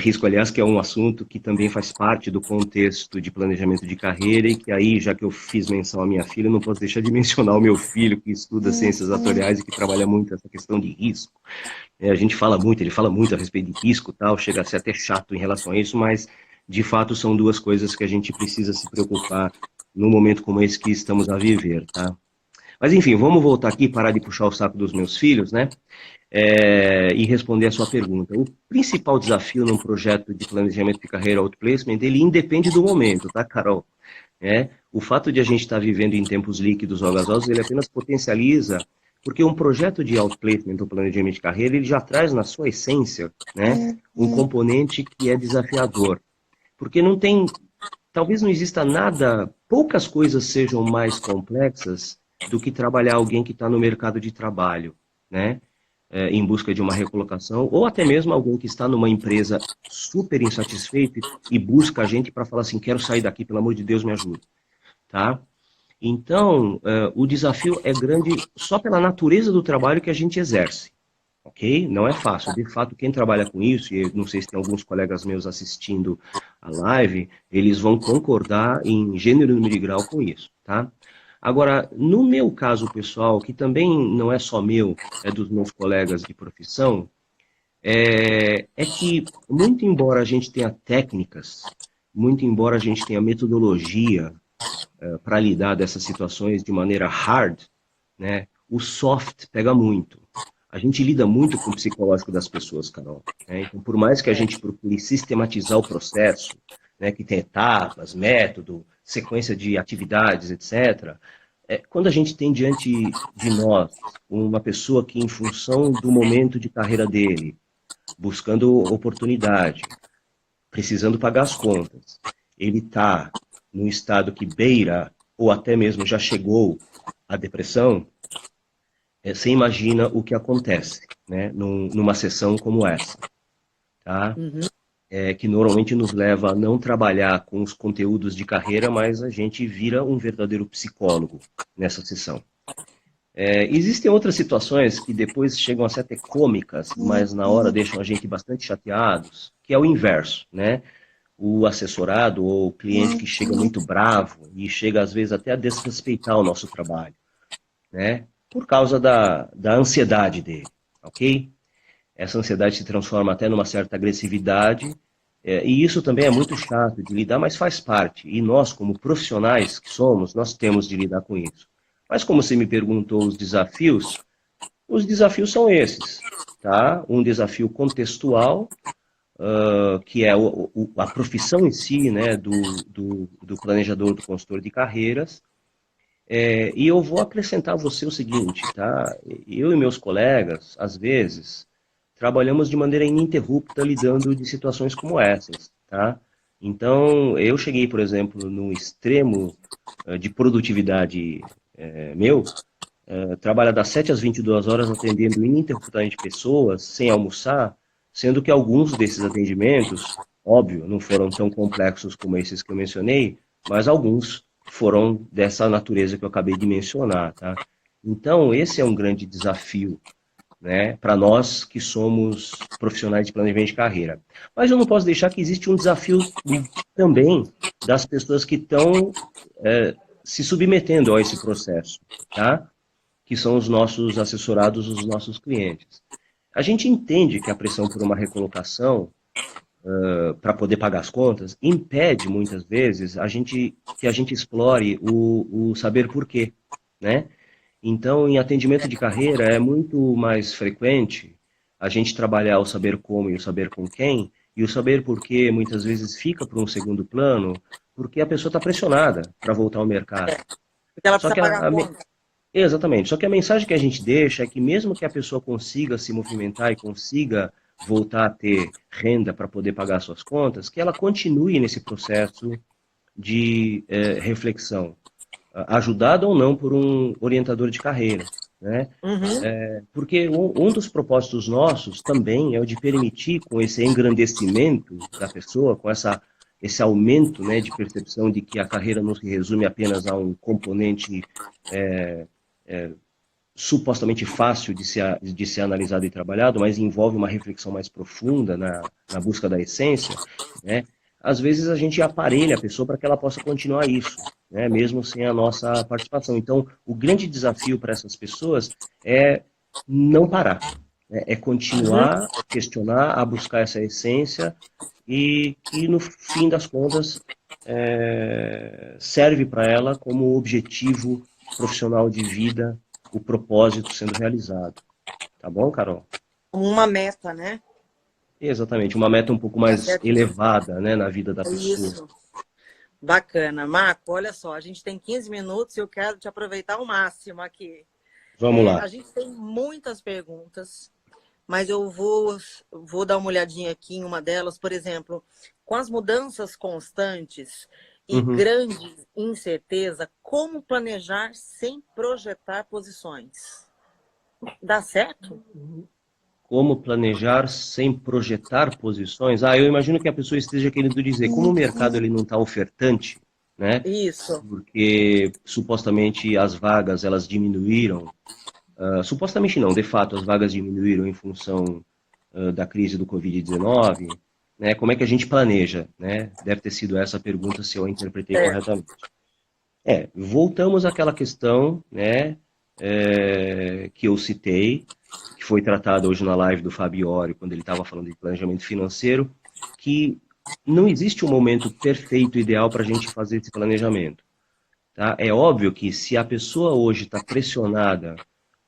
Risco, aliás, que é um assunto que também faz parte do contexto de planejamento de carreira e que aí, já que eu fiz menção à minha filha, não posso deixar de mencionar o meu filho, que estuda ciências atuariais e que trabalha muito essa questão de risco. A gente fala muito, ele fala muito a respeito de risco, tal, chega a ser até chato em relação a isso, mas, de fato, são duas coisas que a gente precisa se preocupar num momento como esse que estamos a viver, tá? Mas, enfim, vamos voltar aqui, parar de puxar o saco dos meus filhos, né? E responder a sua pergunta. O principal desafio num projeto de planejamento de carreira outplacement, ele independe do momento, tá, Carol? O fato de a gente estar vivendo em tempos líquidos ou gasosos, ele apenas potencializa, porque um projeto de outplacement ou planejamento de carreira, ele já traz na sua essência, né, um componente que é desafiador. Porque não tem, talvez não exista nada, poucas coisas sejam mais complexas do que trabalhar alguém que está no mercado de trabalho, né? Em busca de uma recolocação, ou até mesmo alguém que está numa empresa super insatisfeito e busca a gente para falar assim, quero sair daqui, pelo amor de Deus, me ajude. Tá? Então, o desafio é grande só pela natureza do trabalho que a gente exerce. Ok? Não é fácil. De fato, quem trabalha com isso, e eu não sei se tem alguns colegas meus assistindo a live, eles vão concordar em gênero, número e grau com isso. Tá? Agora, no meu caso pessoal, que também não é só meu, é dos meus colegas de profissão, é que, muito embora a gente tenha técnicas, muito embora a gente tenha metodologia para lidar dessas situações de maneira hard, né, o soft pega muito. A gente lida muito com o psicológico das pessoas, Carol. Né? Então, por mais que a gente procure sistematizar o processo, né, que tem etapas, método, sequência de atividades, etc., quando a gente tem diante de nós uma pessoa que, em função do momento de carreira dele, buscando oportunidade, precisando pagar as contas, ele está num estado que beira, ou até mesmo já chegou à depressão, você imagina o que acontece, né, numa sessão como essa, tá? Que normalmente nos leva a não trabalhar com os conteúdos de carreira, mas a gente vira um verdadeiro psicólogo nessa sessão. Existem outras situações que depois chegam a ser até cômicas, mas na hora deixam a gente bastante chateados, que é o inverso, né? O assessorado ou o cliente que chega muito bravo e chega às vezes até a desrespeitar o nosso trabalho, né? Por causa da ansiedade dele, ok? Essa ansiedade se transforma até numa certa agressividade, e isso também é muito chato de lidar, mas faz parte. E nós, como profissionais que somos, nós temos de lidar com isso. Mas como você me perguntou os desafios são esses, tá? Um desafio contextual, que é a profissão em si, né, do planejador, do consultor de carreiras. E eu vou acrescentar a você o seguinte, tá? Eu e meus colegas, às vezes, trabalhamos de maneira ininterrupta lidando de situações como essas, tá? Então, eu cheguei, por exemplo, no extremo de produtividade meu, trabalha das 7 às 22 horas atendendo ininterruptamente pessoas, sem almoçar, sendo que alguns desses atendimentos, óbvio, não foram tão complexos como esses que eu mencionei, mas alguns foram dessa natureza que eu acabei de mencionar, tá? Então, esse é um grande desafio né, para nós que somos profissionais de planejamento de carreira. Mas eu não posso deixar que existe um desafio também das pessoas que estão se submetendo a esse processo, tá? Que são os nossos assessorados, os nossos clientes. A gente entende que a pressão por uma recolocação para poder pagar as contas impede muitas vezes que a gente explore o saber por quê, né? Então, em atendimento de carreira, é muito mais frequente a gente trabalhar o saber como e o saber com quem, e o saber por quê muitas vezes fica para um segundo plano, porque a pessoa está pressionada para voltar ao mercado. Porque ela Só precisa que pagar a conta. exatamente, só que a mensagem que a gente deixa é que mesmo que a pessoa consiga se movimentar e consiga voltar a ter renda para poder pagar suas contas, que ela continue nesse processo de reflexão, ajudado ou não por um orientador de carreira, né? Uhum. Porque um dos propósitos nossos também é o de permitir, com esse engrandecimento da pessoa, com esse aumento, né, de percepção de que a carreira não se resume apenas a um componente supostamente fácil de ser analisado e trabalhado, mas envolve uma reflexão mais profunda na busca da essência, né? Às vezes a gente aparelha a pessoa para que ela possa continuar isso, né? Mesmo sem a nossa participação. Então, o grande desafio para essas pessoas é não parar, né? É continuar a questionar, a buscar essa essência e que, no fim das contas, serve para ela como objetivo profissional de vida, o propósito sendo realizado. Tá bom, Carol? Como uma meta, né? Exatamente, uma meta um pouco Tá mais certo? elevada, né, na vida da pessoa. Isso. Bacana. Marco, olha só, a gente tem 15 minutos e eu quero te aproveitar ao máximo aqui. Vamos lá. A gente tem muitas perguntas, mas eu vou dar uma olhadinha aqui em uma delas. Por exemplo, com as mudanças constantes e grande incerteza, como planejar sem projetar posições? Dá certo? Como planejar sem projetar posições? Eu imagino que a pessoa esteja querendo dizer, como o mercado ele não está ofertante, né? Isso. Porque supostamente as vagas elas diminuíram. Supostamente não, de fato as vagas diminuíram em função da crise do Covid-19. Né? Como é que a gente planeja? Né? Deve ter sido essa a pergunta, se eu a interpretei corretamente. Voltamos àquela questão, né, que eu citei, que foi tratada hoje na live do Fabiori, quando ele estava falando de planejamento financeiro, que não existe um momento perfeito, ideal para a gente fazer esse planejamento. Tá? É óbvio que se a pessoa hoje está pressionada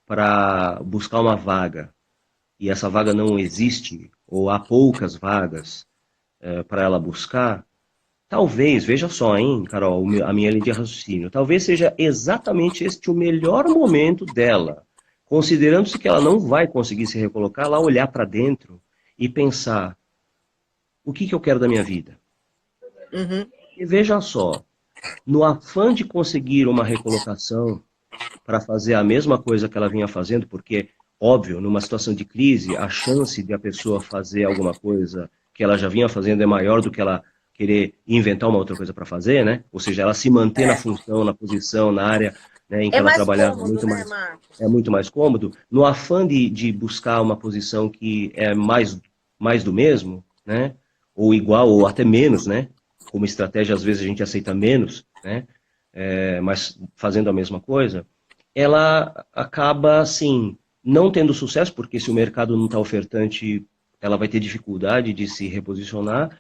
para buscar uma vaga, e essa vaga não existe, ou há poucas vagas para ela buscar, talvez, veja só, hein, Carol, a minha linha de raciocínio, talvez seja exatamente este o melhor momento dela, considerando-se que ela não vai conseguir se recolocar, ela olhar para dentro e pensar, o que eu quero da minha vida? E veja só, no afã de conseguir uma recolocação para fazer a mesma coisa que ela vinha fazendo, porque, óbvio, numa situação de crise, a chance de a pessoa fazer alguma coisa que ela já vinha fazendo é maior do que ela querer inventar uma outra coisa para fazer, né? Ou seja, ela se manter na função, na posição, na área, né, em que É ela mais trabalhava cômodo, né, Marcos? é muito mais cômodo, no afã de buscar uma posição que é mais do mesmo, né? Ou igual, ou até menos, né? Como estratégia, às vezes a gente aceita menos, né? Mas fazendo a mesma coisa, ela acaba, assim, não tendo sucesso, porque se o mercado não está ofertante, ela vai ter dificuldade de se reposicionar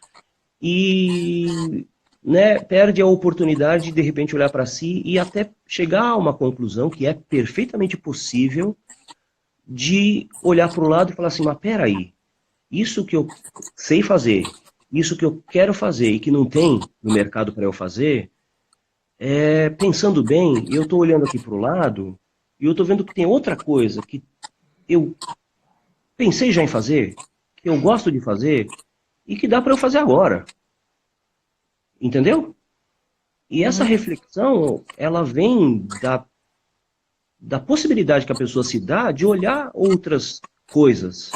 e, né, perde a oportunidade de repente olhar para si e até chegar a uma conclusão que é perfeitamente possível de olhar para o lado e falar assim, mas peraí, isso que eu sei fazer, isso que eu quero fazer e que não tem no mercado para eu fazer, pensando bem, eu estou olhando aqui para o lado e eu estou vendo que tem outra coisa que eu pensei já em fazer, que eu gosto de fazer e que dá para eu fazer agora. Entendeu? E essa reflexão, ela vem da possibilidade que a pessoa se dá de olhar outras coisas.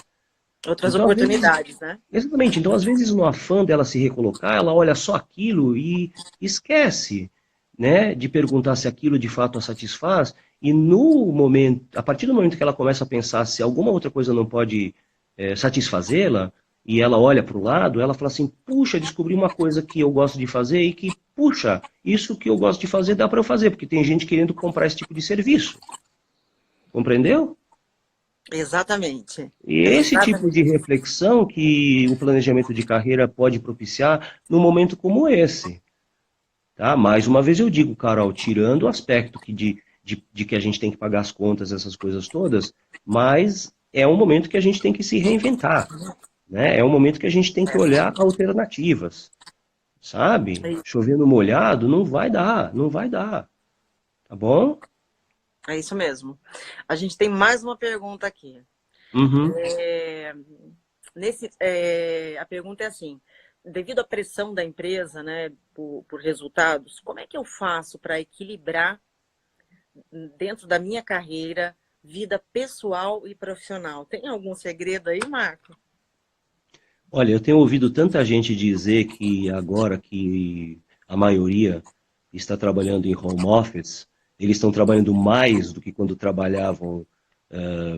Outras Então, às vezes, oportunidades, né? Então, às vezes, no afã dela se recolocar, ela olha só aquilo e esquece né, de perguntar se aquilo de fato a satisfaz, e no momento, a partir do momento que ela começa a pensar se alguma outra coisa não pode satisfazê-la, e ela olha para o lado, ela fala assim, puxa, descobri uma coisa que eu gosto de fazer e que, puxa, isso que eu gosto de fazer dá para eu fazer, porque tem gente querendo comprar esse tipo de serviço. Compreendeu? Exatamente. E É esse tipo exatamente. de reflexão que o planejamento de carreira pode propiciar num momento como esse. Tá? Mais uma vez eu digo, Carol, tirando o aspecto de que a gente tem que pagar as contas, essas coisas todas, mas é um momento que a gente tem que se reinventar, né? É um momento que a gente tem que olhar alternativas, sabe? Chovendo molhado não vai dar, não vai dar, tá bom? É isso mesmo. A gente tem mais uma pergunta aqui. Uhum. É, a pergunta é assim: devido à pressão da empresa, né, por resultados, como é que eu faço para equilibrar dentro da minha carreira, vida pessoal e profissional? Tem algum segredo aí, Marco? Olha, eu tenho ouvido tanta gente dizer que agora que a maioria está trabalhando em home office, eles estão trabalhando mais do que quando trabalhavam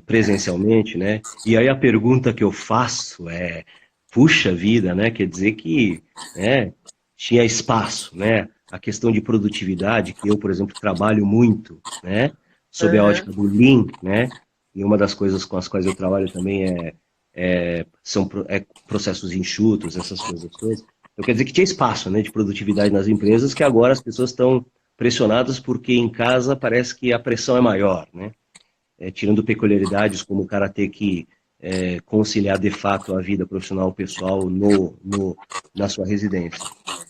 presencialmente, né? E aí a pergunta que eu faço é, puxa vida, né? Quer dizer que, né, tinha espaço, né? A questão de produtividade, que eu, por exemplo, trabalho muito, né? Sob a Uhum. ótica do Lean, né? E uma das coisas com as quais eu trabalho também são processos enxutos, essas coisas todas. Então quer dizer que tinha espaço, né, de produtividade nas empresas, que agora as pessoas estão pressionadas porque em casa parece que a pressão é maior, né? Tirando peculiaridades como o cara ter que conciliar de fato a vida profissional pessoal na sua residência.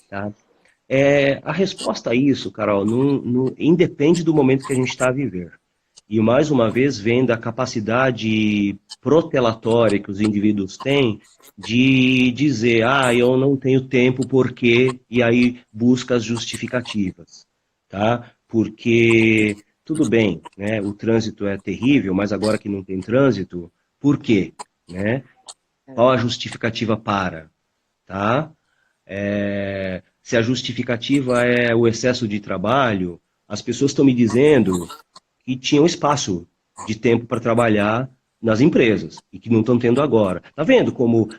Tá? A resposta a isso, Carol, independe do momento que a gente está a viver. E mais uma vez vem da capacidade protelatória que os indivíduos têm de dizer, ah, eu não tenho tempo porque, e aí busca as justificativas, tá? Porque, tudo bem, né, o trânsito é terrível, mas agora que não tem trânsito, por quê? Né? Qual a justificativa para, tá? Se a justificativa é o excesso de trabalho, as pessoas estão me dizendo que tinham espaço de tempo para trabalhar nas empresas e que não estão tendo agora. Tá vendo como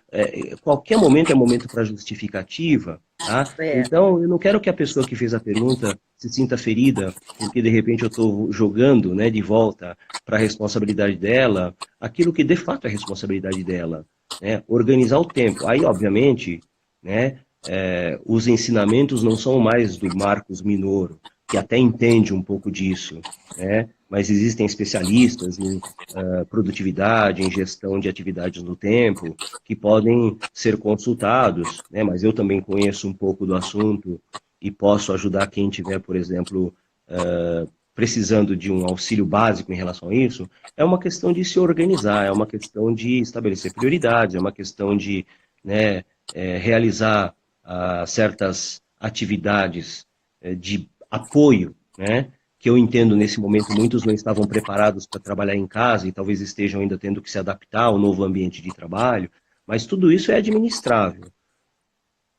qualquer momento é momento para justificativa, tá? É, Então, eu não quero que a pessoa que fez a pergunta se sinta ferida, porque de repente eu estou jogando, né, de volta para a responsabilidade dela, aquilo que de fato é responsabilidade dela, né? Organizar o tempo. Aí, obviamente, né, os ensinamentos não são mais do Marcos Minoro, que até entende um pouco disso, né? Mas existem especialistas em produtividade, em gestão de atividades no tempo, que podem ser consultados, né? Mas eu também conheço um pouco do assunto e posso ajudar quem tiver, por exemplo, precisando de um auxílio básico em relação a isso. É uma questão de se organizar, é uma questão de estabelecer prioridades, é uma questão de, né, realizar certas atividades de apoio, né? Que eu entendo nesse momento muitos não estavam preparados para trabalhar em casa e talvez estejam ainda tendo que se adaptar ao novo ambiente de trabalho, mas tudo isso é administrável,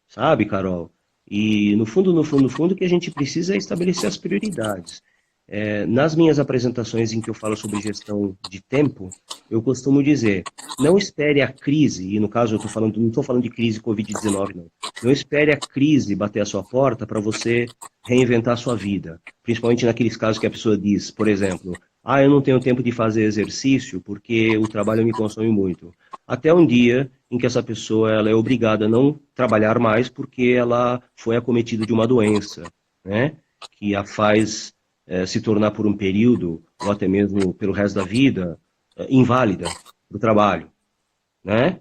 sabe, Carol? E no fundo, no fundo, no fundo, o que a gente precisa é estabelecer as prioridades. Nas minhas apresentações em que eu falo sobre gestão de tempo, eu costumo dizer, não espere a crise, e no caso eu estou falando, não estou falando de crise Covid-19, não. Não espere a crise bater a sua porta para você reinventar a sua vida. Principalmente naqueles casos que a pessoa diz, por exemplo, ah, eu não tenho tempo de fazer exercício porque o trabalho me consome muito. Até um dia em que essa pessoa ela é obrigada a não trabalhar mais porque ela foi acometida de uma doença, né? Que a faz se tornar por um período, ou até mesmo pelo resto da vida, inválida do trabalho, né?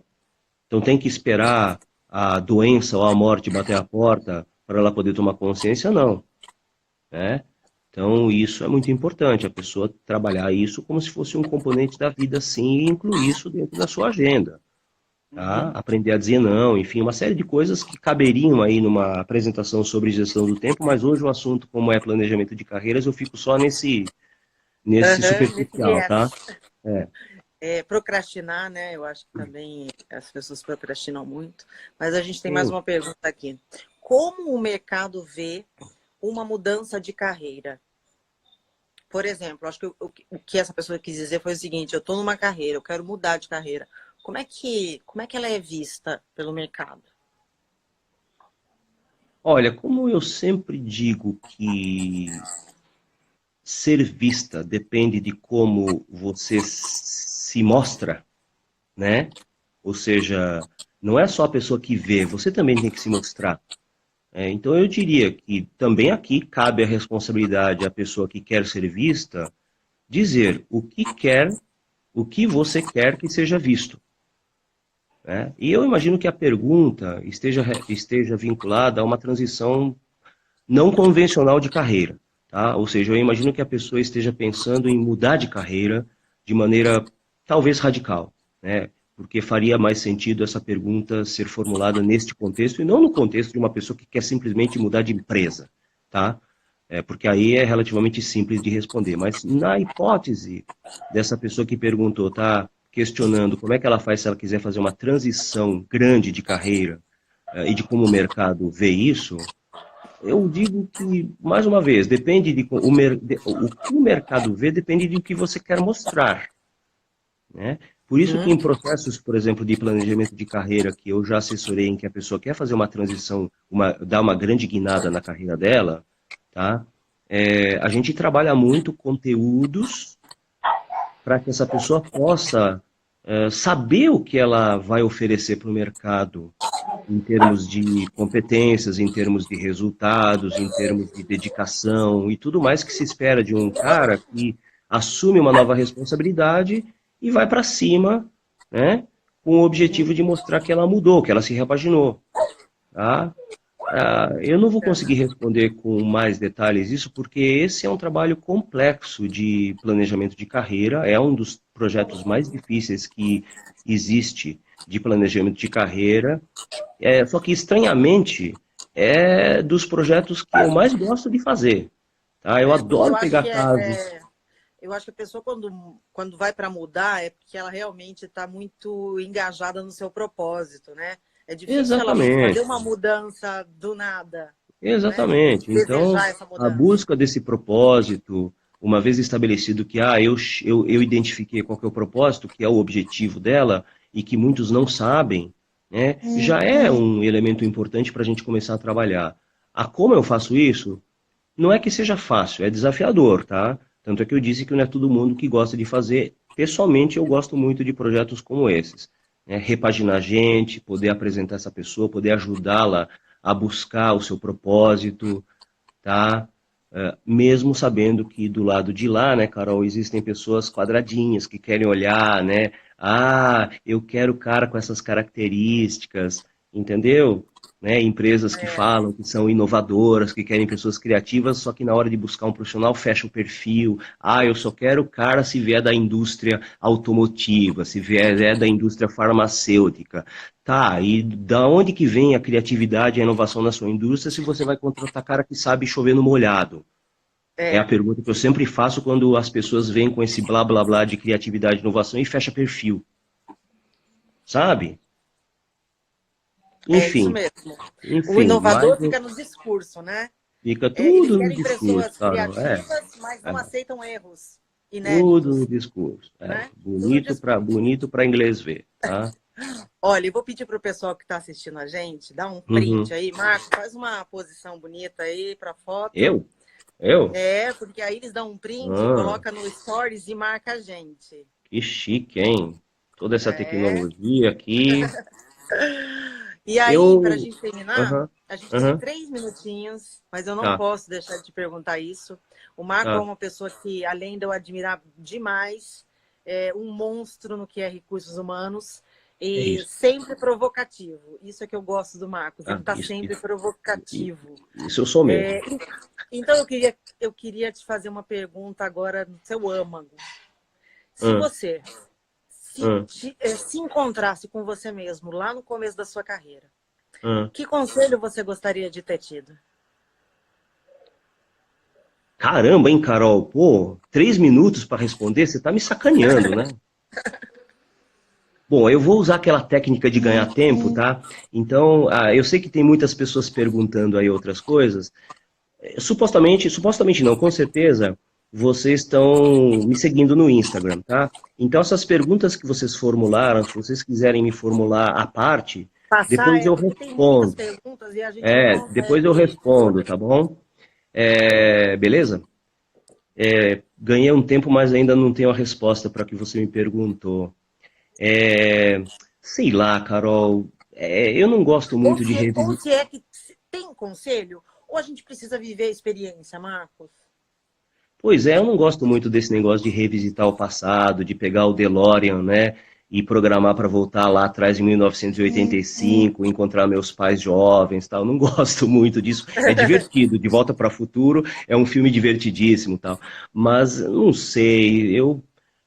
Então tem que esperar a doença ou a morte bater a porta para ela poder tomar consciência? Não, né? Então isso é muito importante, a pessoa trabalhar isso como se fosse um componente da vida, sim, e incluir isso dentro da sua agenda. Tá? uhum. Aprender a dizer não, enfim, uma série de coisas que caberiam aí numa apresentação sobre gestão do tempo, mas hoje o assunto, como é planejamento de carreiras, eu fico só nesse Uhum, nesse superficial, tá? viés. É. Procrastinar, né? Eu acho que também as pessoas procrastinam muito. Mas a gente tem mais Sim. uma pergunta aqui. Como o mercado vê uma mudança de carreira? Por exemplo, acho que o que essa pessoa quis dizer foi o seguinte: eu estou numa carreira, eu quero mudar de carreira. Como é que ela é vista pelo mercado? Olha, como eu sempre digo que ser vista depende de como você se mostra, né? Ou seja, não é só a pessoa que vê, você também tem que se mostrar. Então eu diria que também aqui cabe a responsabilidade à pessoa que quer ser vista dizer o que quer, o que você quer que seja visto, né? E eu imagino que a pergunta esteja vinculada a uma transição não convencional de carreira, tá? Ou seja, eu imagino que a pessoa esteja pensando em mudar de carreira de maneira talvez radical, né? Porque faria mais sentido essa pergunta ser formulada neste contexto e não no contexto de uma pessoa que quer simplesmente mudar de empresa, tá? Porque aí é relativamente simples de responder. Mas na hipótese dessa pessoa que perguntou, tá questionando como é que ela faz se ela quiser fazer uma transição grande de carreira, e de como o mercado vê isso, eu digo que, mais uma vez, depende o que o mercado vê depende do que você quer mostrar, né? Por isso que Uhum. em processos, por exemplo, de planejamento de carreira, que eu já assessorei, em que a pessoa quer fazer uma transição, dar uma grande guinada na carreira dela, tá? A gente trabalha muito conteúdos para que essa pessoa possa saber o que ela vai oferecer para o mercado, em termos de competências, em termos de resultados, em termos de dedicação e tudo mais que se espera de um cara que assume uma nova responsabilidade e vai para cima, né, com o objetivo de mostrar que ela mudou, que ela se repaginou, tá? Eu não vou conseguir responder com mais detalhes isso, porque esse é um trabalho complexo de planejamento de carreira, é um dos projetos mais difíceis que existe de planejamento de carreira, só que, estranhamente, é dos projetos que eu mais gosto de fazer. Tá? Eu Porque adoro pegar casos. eu acho que a pessoa, quando vai para mudar, é porque ela realmente está muito engajada no seu propósito, né? É difícil ela fazer Exatamente, uma mudança do nada, né? exatamente. Então, Desejar essa a mudança. busca desse propósito, uma vez estabelecido que eu identifiquei qual que é o propósito, que é o objetivo dela, e que muitos não sabem, né, já é um elemento importante para a gente começar a trabalhar. Como eu faço isso? Não é que seja fácil, é desafiador, tá? Tanto é que eu disse que não é todo mundo que gosta de fazer. Pessoalmente, eu gosto muito de projetos como esses, né? Repaginar a gente, poder apresentar essa pessoa, poder ajudá-la a buscar o seu propósito, tá? Mesmo sabendo que do lado de lá, né, Carol, existem pessoas quadradinhas que querem olhar, né? Ah, eu quero cara com essas características, entendeu? Né, empresas que É, falam que são inovadoras, que querem pessoas criativas, só que na hora de buscar um profissional fecha o perfil. Ah, eu só quero o cara se vier da indústria automotiva, se vier da indústria farmacêutica. Tá, e da onde que vem a criatividade e a inovação na sua indústria se você vai contratar cara que sabe chover no molhado? É a é, pergunta que eu sempre faço quando as pessoas vêm com esse blá blá blá de criatividade e inovação e fecha perfil, sabe? é isso Enfim, mesmo. O enfim, inovador fica no discurso, né? fica É, eles tudo no querem discurso, pessoas Carol. criativas, mas É, não aceitam erros tudo no inéditos, discurso. né? Tudo no discurso. Bonito para inglês ver, tá? Olha, eu vou pedir para o pessoal que está assistindo a gente dar um print Uhum. aí. Marcos, faz uma posição bonita aí para foto. Eu? Eu? É, porque aí eles dão um print, Ah, coloca no Stories e marca a gente. que chique, hein? Toda essa É. tecnologia aqui. E aí, para a Eu. gente terminar, Aham, a gente tem aham, 3 minutinhos, mas eu não tá, posso deixar de perguntar isso. O Marco é tá. uma pessoa que, além de eu admirar demais, é um monstro no que é recursos humanos É e isso. sempre provocativo. Isso é que eu gosto do Marcos, ele Ah, está sempre provocativo. isso eu sou mesmo. É, então eu queria te fazer uma pergunta agora no seu âmago. Se Ah, você ah, se encontrasse com você mesmo lá no começo da sua carreira, ah. que conselho você gostaria de ter tido? Caramba, hein, Carol? Pô, 3 minutos para responder? Você tá me sacaneando, né? Bom, eu vou usar aquela técnica de ganhar tempo, tá? Então, eu sei que tem muitas pessoas perguntando aí outras coisas. supostamente não, com certeza vocês estão me seguindo no Instagram, tá? Então essas perguntas que vocês formularam, se vocês quiserem me formular à parte, Passar depois é eu porque tem muitas respondo. perguntas e a gente não Depois eu consegue. respondo, tá bom? Beleza? Ganhei um tempo, mas ainda não tenho a resposta para o que você me perguntou. É, sei lá, Carol, eu não gosto muito de Ou revisitar. se é que tem conselho, ou a gente precisa viver a experiência, Marcos? Pois é, eu não gosto muito desse negócio de revisitar o passado, de pegar o DeLorean, né, e programar para voltar lá atrás em 1985, encontrar meus pais jovens, tal. Eu não gosto muito disso. É divertido, De Volta para o Futuro é um filme divertidíssimo, tal. Mas não sei,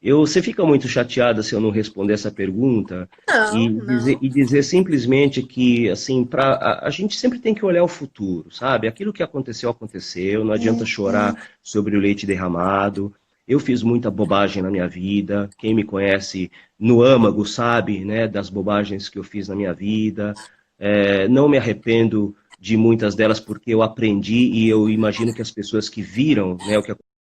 você fica muito chateada se eu não responder essa pergunta Não, e não. dizer simplesmente que, assim, a gente sempre tem que olhar o futuro, sabe? Aquilo que aconteceu, aconteceu, não adianta chorar sobre o leite derramado. Eu fiz muita bobagem na minha vida. Quem me conhece no âmago sabe, né, das bobagens que eu fiz na minha vida. Não me arrependo de muitas delas porque eu aprendi e eu imagino que as pessoas que viram, né, o que